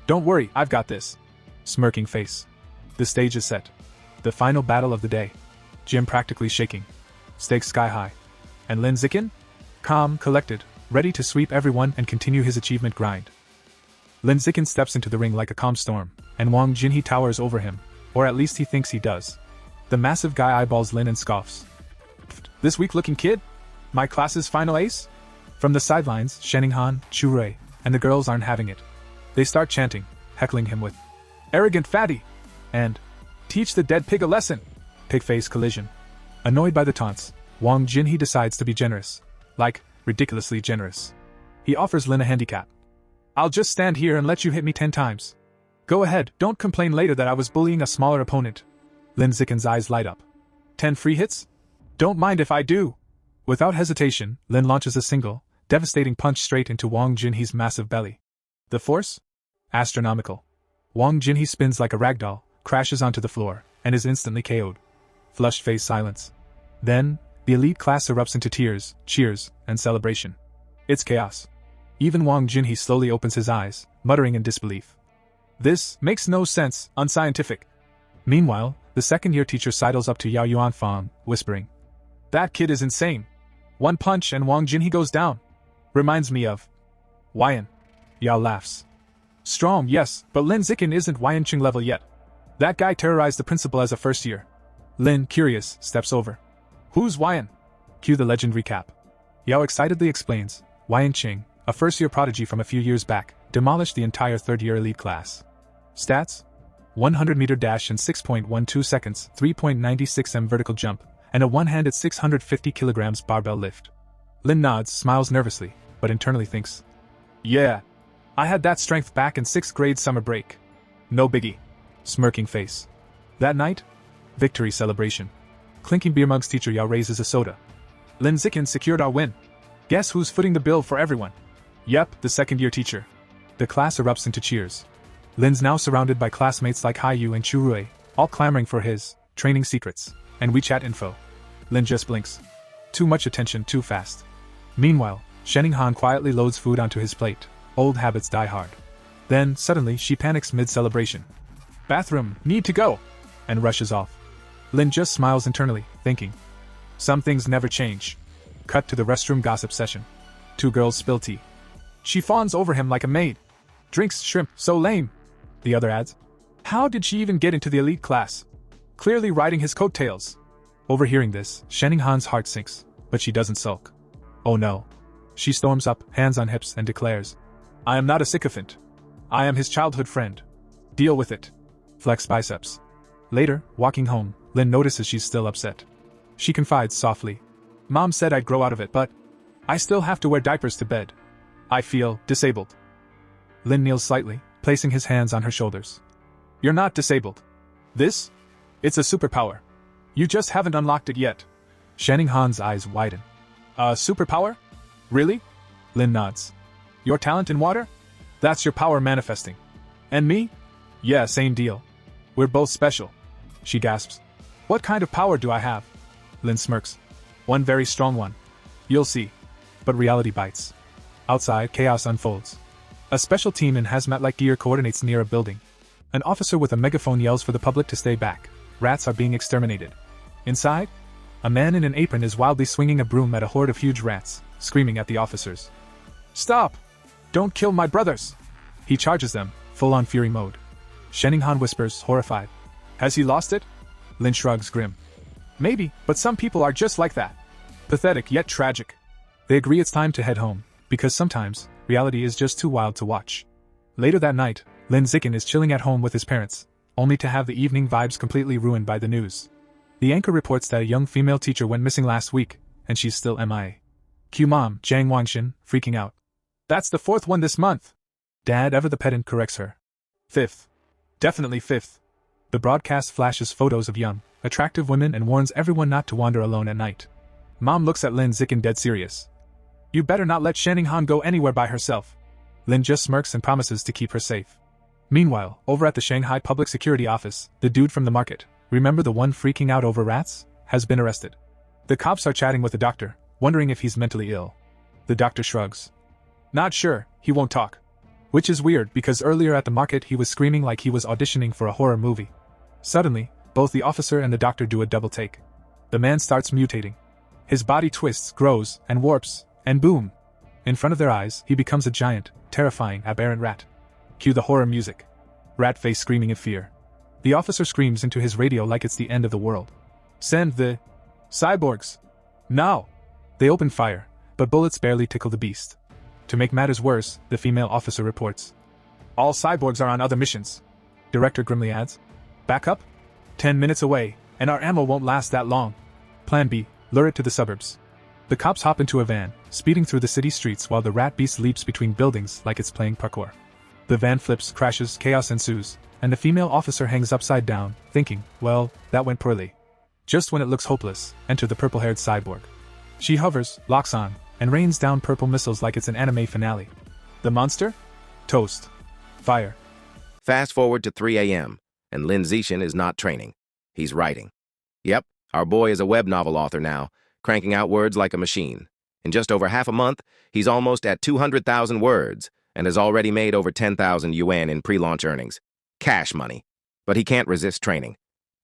C: Don't worry, I've got this. Smirking face. The stage is set. The final battle of the day. Gym practically shaking. Stakes sky high. And Lin Zikin? Calm, collected, ready to sweep everyone and continue his achievement grind. Lin Zikin steps into the ring like a calm storm, and Wang Jinhee towers over him, or at least he thinks he does. The massive guy eyeballs Lin and scoffs. This weak-looking kid? My class's final ace? From the sidelines, Sheninghan, Chu Rui, and the girls aren't having it. They start chanting, heckling him with arrogant fatty, and teach the dead pig a lesson. Pig-face collision. Annoyed by the taunts, Wang Jinhee decides to be generous. Like, ridiculously generous. He offers Lin a handicap. I'll just stand here and let you hit me 10 times. Go ahead, don't complain later that I was bullying a smaller opponent. Lin Zikin's eyes light up. 10 free hits? Don't mind if I do. Without hesitation, Lin launches a single, devastating punch straight into Wang Jinhee's massive belly. The force? Astronomical. Wang Jinhee spins like a ragdoll, crashes onto the floor, and is instantly KO'd. Flushed face silence. Then, the elite class erupts into tears, cheers, and celebration. It's chaos. Even Wang Jinhee slowly opens his eyes, muttering in disbelief. This makes no sense, unscientific. Meanwhile, the second-year teacher sidles up to Yao Yuanfang, whispering, That kid is insane. One punch and Wang Jinhee goes down. Reminds me of Wyan. Yao laughs. Strong, yes, but Lin Zikin isn't Wyan Ching level yet. That guy terrorized the principal as a first year. Lin, curious, steps over. Who's Wyan? Cue the legend recap. Yao excitedly explains, Wyan Ching, a first-year prodigy from a few years back, demolished the entire third-year elite class. Stats? 100-meter dash in 6.12 seconds, 3.96 m vertical jump, and a one-handed 650 kilograms barbell lift. Lin nods, smiles nervously, but internally thinks, Yeah, I had that strength back in 6th grade summer break. No biggie. Smirking face. That night? Victory celebration. Clinking beer mugs, teacher Yao raises a soda. Lin Zikin secured our win. Guess who's footing the bill for everyone? Yep, the second-year teacher. The class erupts into cheers. Lin's now surrounded by classmates like Haiyu and Chu Rui, all clamoring for his training secrets and WeChat info. Lin just blinks. Too much attention too fast. Meanwhile, Sheninghan quietly loads food onto his plate. Old habits die hard. Then, suddenly, she panics mid-celebration. Bathroom, need to go! And rushes off. Lin just smiles internally, thinking, Some things never change. Cut to the restroom gossip session. 2 girls spill tea. She fawns over him like a maid. Drinks shrimp, so lame. The other adds, How did she even get into the elite class? Clearly riding his coattails. Overhearing this, Sheninghan's heart sinks, but she doesn't sulk. Oh no. She storms up, hands on hips, and declares, I am not a sycophant. I am his childhood friend. Deal with it. Flex biceps. Later, walking home, Lin notices she's still upset. She confides softly. Mom said I'd grow out of it, but I still have to wear diapers to bed. I feel disabled. Lin kneels slightly, placing his hands on her shoulders. You're not disabled. This? It's a superpower. You just haven't unlocked it yet. Sheninghan's eyes widen. A superpower? Really? Lin nods. Your talent in water? That's your power manifesting. And me? Yeah, same deal. We're both special. She gasps. What kind of power do I have? Lin smirks. One very strong one. You'll see. But reality bites. Outside, chaos unfolds. A special team in hazmat-like gear coordinates near a building. An officer with a megaphone yells for the public to stay back. Rats are being exterminated. Inside, a man in an apron is wildly swinging a broom at a horde of huge rats, screaming at the officers. Stop! Don't kill my brothers! He charges them, full-on fury mode. Sheninghan whispers, horrified. Has he lost it? Lin shrugs, grim. Maybe, but some people are just like that. Pathetic yet tragic. They agree it's time to head home, because sometimes, reality is just too wild to watch. Later that night, Lin Zikin is chilling at home with his parents, only to have the evening vibes completely ruined by the news. The anchor reports that a young female teacher went missing last week, and she's still MIA. Cue mom, Zhang Wangxin, freaking out. That's the 4th one this month. Dad, ever the pedant, corrects her. 5th. Definitely 5th. The broadcast flashes photos of young, attractive women and warns everyone not to wander alone at night. Mom looks at Lin Zikin dead serious. You better not let Shanning Han go anywhere by herself. Lin just smirks and promises to keep her safe. Meanwhile, over at the Shanghai Public Security Office, the dude from the market, remember the one freaking out over rats, has been arrested. The cops are chatting with the doctor, wondering if he's mentally ill. The doctor shrugs. Not sure, he won't talk. Which is weird because earlier at the market he was screaming like he was auditioning for a horror movie. Suddenly, both the officer and the doctor do a double take. The man starts mutating. His body twists, grows, and warps, and boom! In front of their eyes, he becomes a giant, terrifying, aberrant rat. Cue the horror music. Rat face screaming in fear. The officer screams into his radio like it's the end of the world. Send the cyborgs! Now! They open fire, but bullets barely tickle the beast. To make matters worse, the female officer reports. All cyborgs are on other missions. Director grimly adds. Back up? 10 minutes away, and our ammo won't last that long. Plan B, lure it to the suburbs. The cops hop into a van, speeding through the city streets while the rat beast leaps between buildings like it's playing parkour. The van flips, crashes, chaos ensues, and the female officer hangs upside down, thinking, well, that went poorly. Just when it looks hopeless, enter the purple-haired cyborg. She hovers, locks on, and rains down purple missiles like it's an anime finale. The monster? Toast. Fire.
B: Fast forward to 3 a.m., and Lin Zixin is not training. He's writing. Yep, our boy is a web novel author now, cranking out words like a machine. In just over half a month, he's almost at 200,000 words, and has already made over 10,000 yuan in pre-launch earnings. Cash money. But he can't resist training.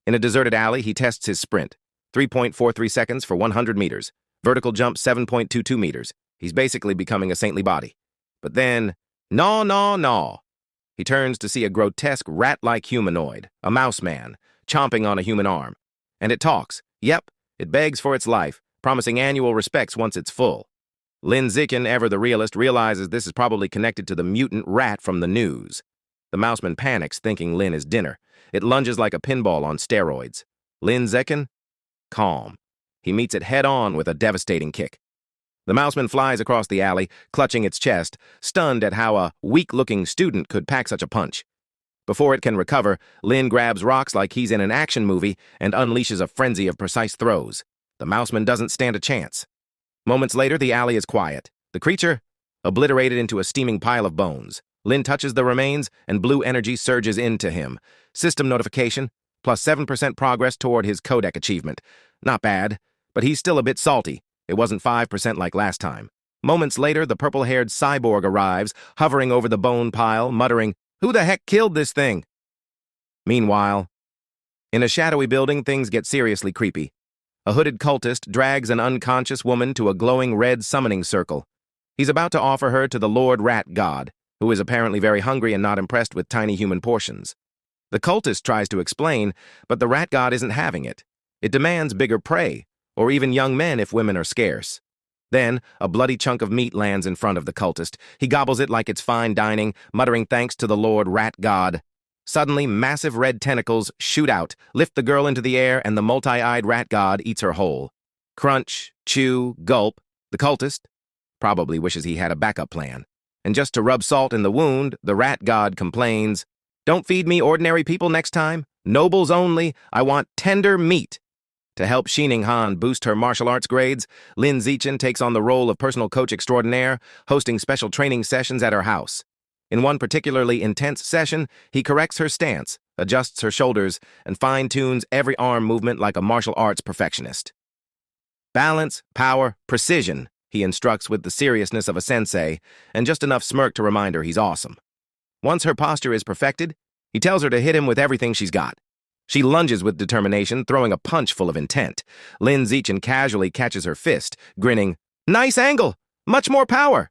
B: In a deserted alley, he tests his sprint. 3.43 seconds for 100 meters. Vertical jump 7.22 meters. He's basically becoming a saintly body. But then, no. He turns to see a grotesque rat-like humanoid, a mouse man, chomping on a human arm. And it talks. Yep, it begs for its life, promising annual respects once it's full. Lin Zixin, ever the realist, realizes this is probably connected to the mutant rat from the news. The mouseman panics, thinking Lin is dinner. It lunges like a pinball on steroids. Lin Zixin? Calm. He meets it head-on with a devastating kick. The mouseman flies across the alley, clutching its chest, stunned at how a weak-looking student could pack such a punch. Before it can recover, Lin grabs rocks like he's in an action movie and unleashes a frenzy of precise throws. The mouseman doesn't stand a chance. Moments later, the alley is quiet. The creature? Obliterated into a steaming pile of bones. Lin touches the remains, and blue energy surges into him. System notification, plus 7% progress toward his codec achievement. Not bad, but he's still a bit salty. It wasn't 5% like last time. Moments later, the purple-haired cyborg arrives, hovering over the bone pile, muttering, "Who the heck killed this thing?" Meanwhile, in a shadowy building, things get seriously creepy. A hooded cultist drags an unconscious woman to a glowing red summoning circle. He's about to offer her to the Lord Rat God, who is apparently very hungry and not impressed with tiny human portions. The cultist tries to explain, but the rat god isn't having it. It demands bigger prey, or even young men if women are scarce. Then, a bloody chunk of meat lands in front of the cultist. He gobbles it like it's fine dining, muttering thanks to the Lord Rat God. Suddenly, massive red tentacles shoot out, lift the girl into the air, and the multi-eyed rat god eats her whole. Crunch, chew, gulp. The cultist probably wishes he had a backup plan. And just to rub salt in the wound, the rat god complains, "Don't feed me ordinary people next time. Nobles only. I want tender meat." To help Xining Han boost her martial arts grades, Lin Zixin takes on the role of personal coach extraordinaire, hosting special training sessions at her house. In one particularly intense session, he corrects her stance, adjusts her shoulders, and fine-tunes every arm movement like a martial arts perfectionist. Balance, power, precision, he instructs with the seriousness of a sensei, and just enough smirk to remind her he's awesome. Once her posture is perfected, he tells her to hit him with everything she's got. She lunges with determination, throwing a punch full of intent. Lin Zixin casually catches her fist, grinning, "Nice angle! Much more power!"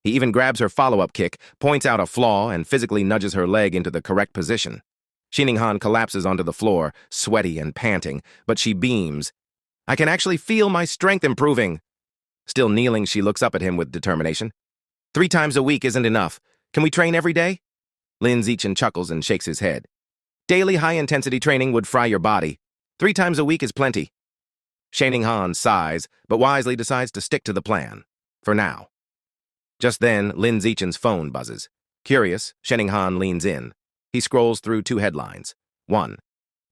B: He even grabs her follow-up kick, points out a flaw, and physically nudges her leg into the correct position. Xining Han collapses onto the floor, sweaty and panting, but she beams. "I can actually feel my strength improving." Still kneeling, she looks up at him with determination. 3 times a week isn't enough. Can we train every day?" Lin Zixin chuckles and shakes his head. "Daily high-intensity training would fry your body. 3 times a week is plenty." Xining Han sighs, but wisely decides to stick to the plan. For now. Just then, Lin Zixin's phone buzzes. Curious, Xining Han leans in. He scrolls through 2 headlines. 1.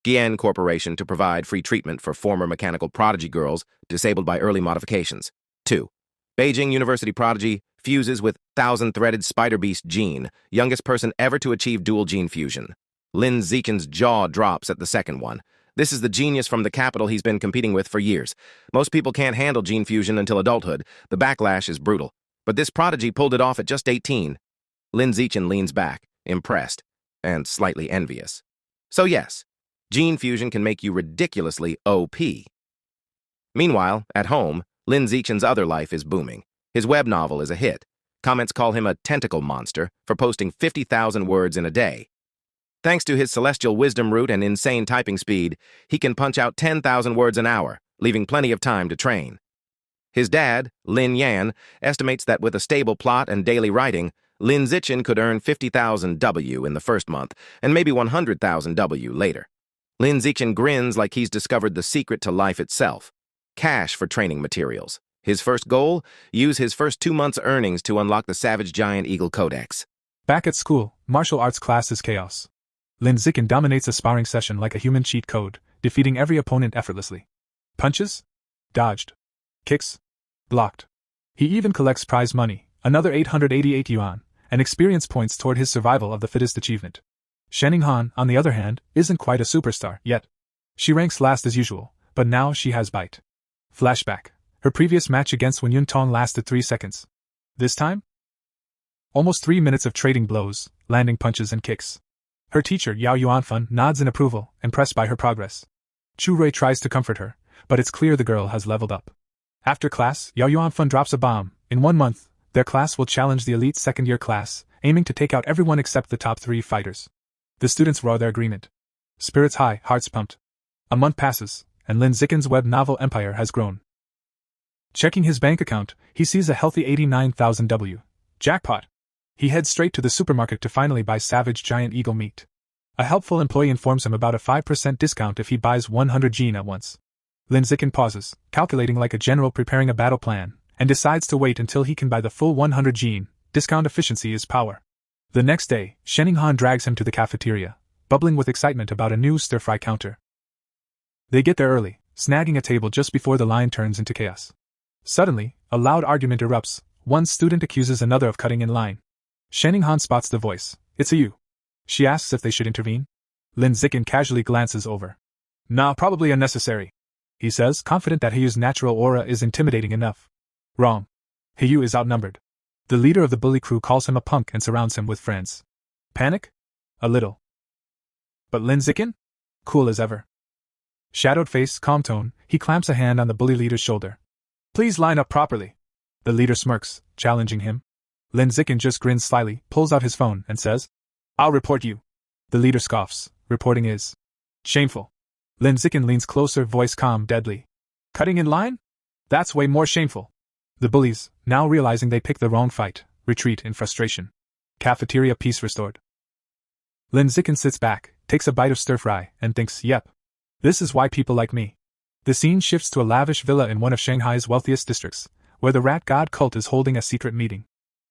B: Gian Corporation to provide free treatment for former mechanical prodigy girls disabled by early modifications. 2. Beijing University prodigy fuses with thousand-threaded spider beast gene, youngest person ever to achieve dual gene fusion. Lin Zichen's jaw drops at the second one. This is the genius from the capital he's been competing with for years. Most people can't handle gene fusion until adulthood. The backlash is brutal. But this prodigy pulled it off at just 18. Lin Zichen leans back, impressed, and slightly envious. So yes, gene fusion can make you ridiculously OP. Meanwhile, at home, Lin Zichen's other life is booming. His web novel is a hit. Comments call him a tentacle monster for posting 50,000 words in a day. Thanks to his celestial wisdom root and insane typing speed, he can punch out 10,000 words an hour, leaving plenty of time to train. His dad, Lin Yan, estimates that with a stable plot and daily writing, Lin Zichen could earn 50,000 W in the first month and maybe 100,000 W later. Lin Zichen grins like he's discovered the secret to life itself. Cash for training materials. His first goal? Use his first 2 months' earnings to unlock the Savage Giant Eagle Codex.
C: Back at school, martial arts class is chaos. Lin Zichen dominates a sparring session like a human cheat code, defeating every opponent effortlessly. Punches? Dodged. Kicks? Blocked. He even collects prize money, another 888 yuan, and experience points toward his survival of the fittest achievement. Shenning Han, on the other hand, isn't quite a superstar yet. She ranks last as usual, but now she has bite. Flashback. Her previous match against Wen Yuntong lasted 3 seconds. This time? Almost 3 minutes of trading blows, landing punches and kicks. Her teacher, Yao Yuanfan, nods in approval, impressed by her progress. Chu Rui tries to comfort her, but it's clear the girl has leveled up. After class, Yao Yuanfan drops a bomb. In 1 month, their class will challenge the elite second-year class, aiming to take out everyone except the top 3 fighters. The students roar their agreement. Spirits high, hearts pumped. A month passes, and Lin Zichen's web novel empire has grown. Checking his bank account, he sees a healthy 89,000 W. Jackpot! He heads straight to the supermarket to finally buy Savage Giant Eagle meat. A helpful employee informs him about a 5% discount if he buys 100 gene at once. Lin Zichen pauses, calculating like a general preparing a battle plan, and decides to wait until he can buy the full 100 gene. Discount efficiency is power. The next day, Shenning Han drags him to the cafeteria, bubbling with excitement about a new stir-fry counter. They get there early, snagging a table just before the line turns into chaos. Suddenly, a loud argument erupts. One student accuses another of cutting in line. Shenning Han spots the voice. It's a you. She asks if they should intervene. Lin Zichen casually glances over. Nah, probably unnecessary. He says, confident that Hiyu's natural aura is intimidating enough. Wrong. Hiyu is outnumbered. The leader of the bully crew calls him a punk and surrounds him with friends. Panic? A little. But Lin Zichen? Cool as ever. Shadowed face, calm tone, he clamps a hand on the bully leader's shoulder. Please line up properly. The leader smirks, challenging him. Lin Zichen just grins slyly, pulls out his phone, and says, I'll report you. The leader scoffs. Reporting is shameful. Lin Zichen leans closer, voice calm, deadly. Cutting in line? That's way more shameful. The bullies, now realizing they picked the wrong fight, retreat in frustration. Cafeteria peace restored. Lin Zichen sits back, takes a bite of stir-fry, and thinks, yep. This is why people like me. The scene shifts to a lavish villa in one of Shanghai's wealthiest districts, where the rat god cult is holding a secret meeting.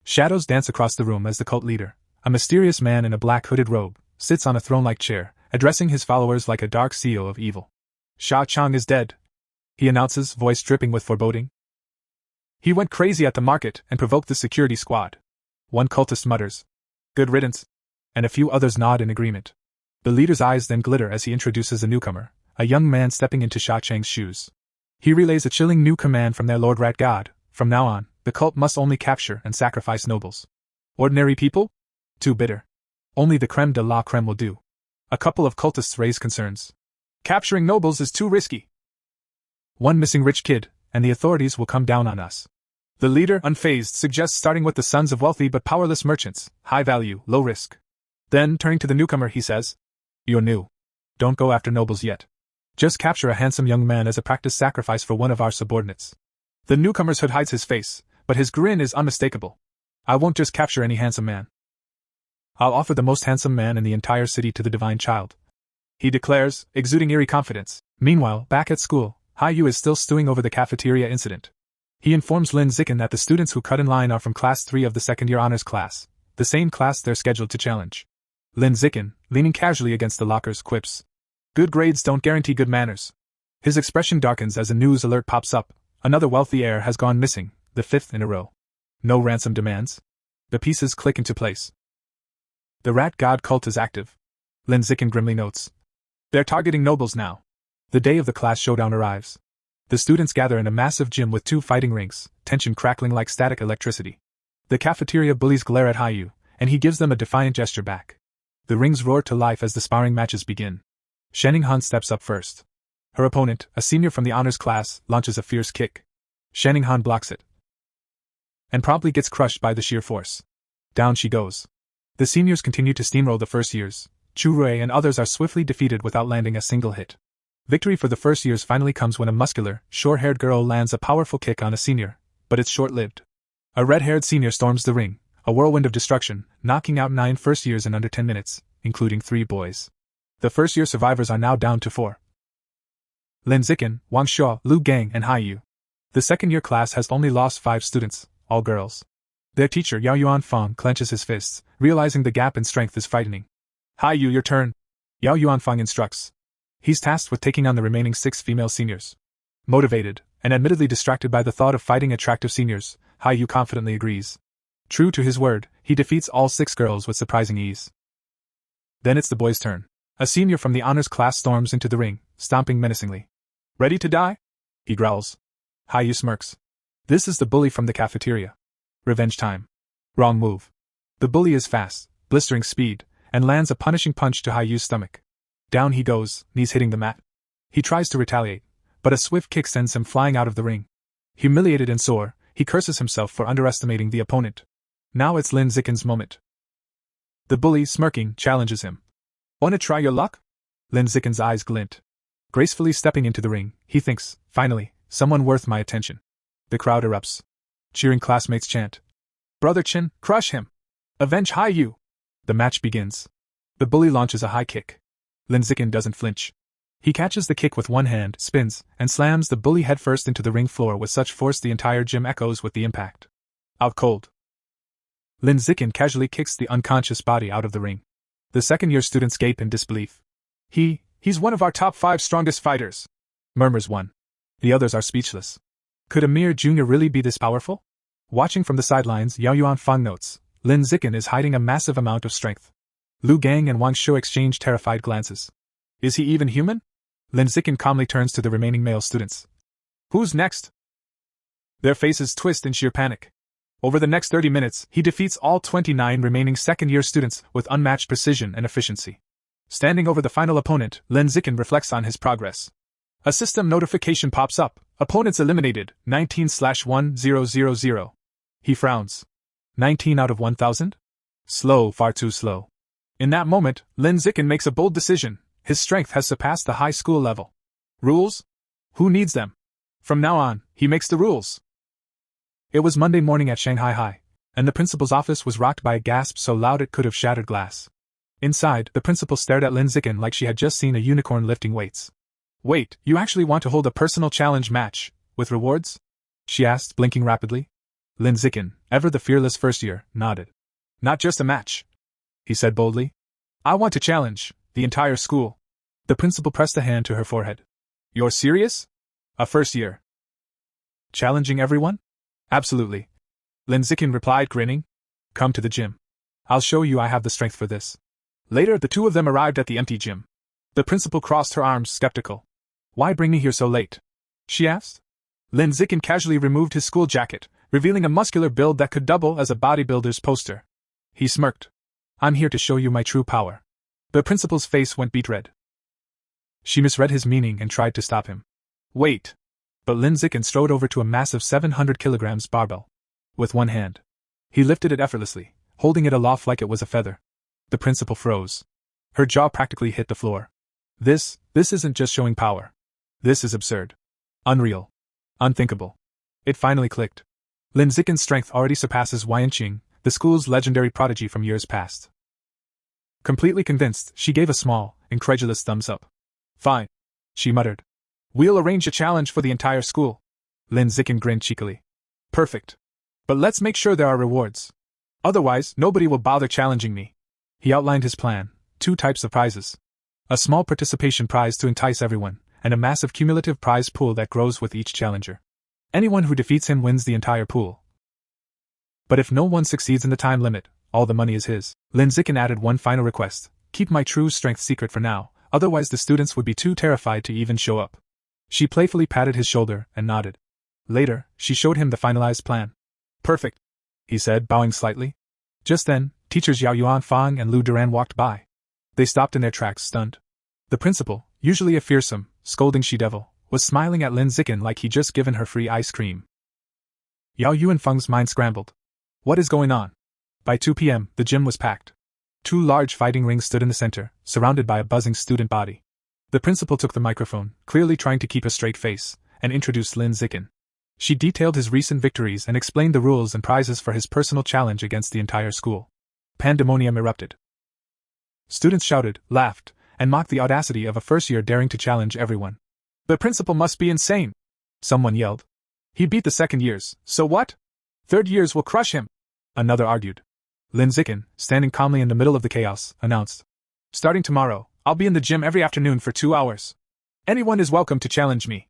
C: Shadows dance across the room as the cult leader, a mysterious man in a black hooded robe, sits on a throne-like chair, addressing his followers like a dark CEO of evil. Sha Chang is dead, he announces, voice dripping with foreboding. He went crazy at the market and provoked the security squad. One cultist mutters, good riddance, and a few others nod in agreement. The leader's eyes then glitter as he introduces a newcomer, a young man stepping into Sha Chang's shoes. He relays a chilling new command from their Lord Rat God. From now on, the cult must only capture and sacrifice nobles. Ordinary people? Too bitter. Only the creme de la creme will do. A couple of cultists raise concerns. Capturing nobles is too risky. One missing rich kid, and the authorities will come down on us. The leader, unfazed, suggests starting with the sons of wealthy but powerless merchants, high value, low risk. Then, turning to the newcomer, he says, You're new. Don't go after nobles yet. Just capture a handsome young man as a practice sacrifice for one of our subordinates. The newcomer's hood hides his face, but his grin is unmistakable. I won't just capture any handsome man. I'll offer the most handsome man in the entire city to the divine child. He declares, exuding eerie confidence. Meanwhile, back at school, Haiyu is still stewing over the cafeteria incident. He informs Lin Zichen that the students who cut in line are from Class 3 of the second-year honors class, the same class they're scheduled to challenge. Lin Zichen, leaning casually against the lockers, quips, Good grades don't guarantee good manners. His expression darkens as a news alert pops up. Another wealthy heir has gone missing, the 5th in a row. No ransom demands. The pieces click into place. The rat god cult is active. Lin Zikin grimly notes. They're targeting nobles now. The day of the class showdown arrives. The students gather in a massive gym with 2 fighting rings, tension crackling like static electricity. The cafeteria bullies glare at Haiyu, and he gives them a defiant gesture back. The rings roar to life as the sparring matches begin. Shanning Han steps up first. Her opponent, a senior from the honors class, launches a fierce kick. Shanning Han blocks it and promptly gets crushed by the sheer force. Down she goes. The seniors continue to steamroll the first years. Chu Rui and others are swiftly defeated without landing a single hit. Victory for the first years finally comes when a muscular, short-haired girl lands a powerful kick on a senior, but it's short-lived. A red-haired senior storms the ring, a whirlwind of destruction, knocking out 9 first years in under 10 minutes, including 3 boys. The first-year survivors are now down to 4. Lin Zikin, Wang Shuo, Lu Gang, and Haiyu. The second-year class has only lost 5 students, all girls. Their teacher Yao Yuanfang clenches his fists, realizing the gap in strength is frightening. Haiyu, your turn. Yao Yuanfang instructs. He's tasked with taking on the remaining 6 female seniors. Motivated, and admittedly distracted by the thought of fighting attractive seniors, Haiyu confidently agrees. True to his word, he defeats all 6 girls with surprising ease. Then it's the boys' turn. A senior from the honors class storms into the ring, stomping menacingly. Ready to die? He growls. Haiyu smirks. This is the bully from the cafeteria. Revenge time. Wrong move. The bully is fast, blistering speed, and lands a punishing punch to Haiyu's stomach. Down he goes, knees hitting the mat. He tries to retaliate, but a swift kick sends him flying out of the ring. Humiliated and sore, he curses himself for underestimating the opponent. Now it's Lin Zikin's moment. The bully, smirking, challenges him. Wanna try your luck? Lin Zikin's eyes glint. Gracefully stepping into the ring, he thinks, finally, someone worth my attention. The crowd erupts. Cheering classmates chant. Brother Chin, crush him! Avenge Haiyu! The match begins. The bully launches a high kick. Lin Zikin doesn't flinch. He catches the kick with one hand, spins, and slams the bully headfirst into the ring floor with such force the entire gym echoes with the impact. Out cold. Lin Zikin casually kicks the unconscious body out of the ring. The second-year students gape in disbelief. He's one of our top 5 strongest fighters, murmurs one. The others are speechless. Could a mere junior really be this powerful? Watching from the sidelines, Yao Yuanfang notes, Lin Zikin is hiding a massive amount of strength. Lu Gang and Wang Shuo exchange terrified glances. Is he even human? Lin Zikin calmly turns to the remaining male students. Who's next? Their faces twist in sheer panic. Over the next 30 minutes, he defeats all 29 remaining second-year students with unmatched precision and efficiency. Standing over the final opponent, Lin Zikin reflects on his progress. A system notification pops up. Opponents eliminated, 19/1000. He frowns. 19 out of 1,000? Slow, far too slow. In that moment, Lin Zikin makes a bold decision. His strength has surpassed the high school level. Rules? Who needs them? From now on, he makes the rules. It was Monday morning at Shanghai High, and the principal's office was rocked by a gasp so loud it could have shattered glass. Inside, the principal stared at Lin Zikin like she had just seen a unicorn lifting weights. Wait, you actually want to hold a personal challenge match, with rewards? She asked, blinking rapidly. Lin Zikin, ever the fearless first year, nodded. Not just a match, he said boldly. I want to challenge the entire school. The principal pressed a hand to her forehead. You're serious? A first year. Challenging everyone? Absolutely. Lin Zikin replied, grinning. Come to the gym. I'll show you I have the strength for this. Later, the two of them arrived at the empty gym. The principal crossed her arms, skeptical. Why bring me here so late? She asked. Lin Zikin casually removed his school jacket, revealing a muscular build that could double as a bodybuilder's poster. He smirked. I'm here to show you my true power. The principal's face went beet red. She misread his meaning and tried to stop him. Wait. But Lin Zikin strode over to a massive 700 kilograms barbell. With one hand, he lifted it effortlessly, holding it aloft like it was a feather. The principal froze. Her jaw practically hit the floor. This isn't just showing power. This is absurd. Unreal. Unthinkable. It finally clicked. Lin Zikin's strength already surpasses Yuanqing, the school's legendary prodigy from years past. Completely convinced, she gave a small, incredulous thumbs up. Fine, she muttered. We'll arrange a challenge for the entire school. Lin Zikin grinned cheekily. Perfect. But let's make sure there are rewards. Otherwise, nobody will bother challenging me. He outlined his plan, 2 types of prizes. A small participation prize to entice everyone, and a massive cumulative prize pool that grows with each challenger. Anyone who defeats him wins the entire pool. But if no one succeeds in the time limit, all the money is his. Lin Zikin added one final request: keep my true strength secret for now, otherwise the students would be too terrified to even show up. She playfully patted his shoulder and nodded. Later, she showed him the finalized plan. Perfect, he said, bowing slightly. Just then, teachers Yao Yuanfang and Lu Duran walked by. They stopped in their tracks, stunned. The principal, usually a fearsome, scolding she-devil, was smiling at Lin Zikin like he'd just given her free ice cream. Yao Yuanfeng's mind scrambled. What is going on? By 2 p.m., the gym was packed. 2 large fighting rings stood in the center, surrounded by a buzzing student body. The principal took the microphone, clearly trying to keep a straight face, and introduced Lin Zikin. She detailed his recent victories and explained the rules and prizes for his personal challenge against the entire school. Pandemonium erupted. Students shouted, laughed, and mocked the audacity of a first-year daring to challenge everyone. The principal must be insane, someone yelled. He beat the second years, so what? Third years will crush him, another argued. Lin Zikin, standing calmly in the middle of the chaos, announced. Starting tomorrow, I'll be in the gym every afternoon for 2 hours. Anyone is welcome to challenge me.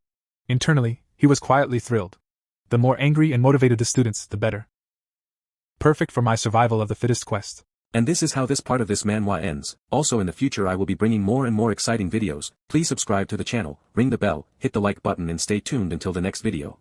C: Internally, he was quietly thrilled. The more angry and motivated the students, the better. Perfect for my survival of the fittest quest.
D: And this is how this part of this manhwa ends. Also in the future I will be bringing more and more exciting videos. Please subscribe to the channel, ring the bell, hit the like button and stay tuned until the next video.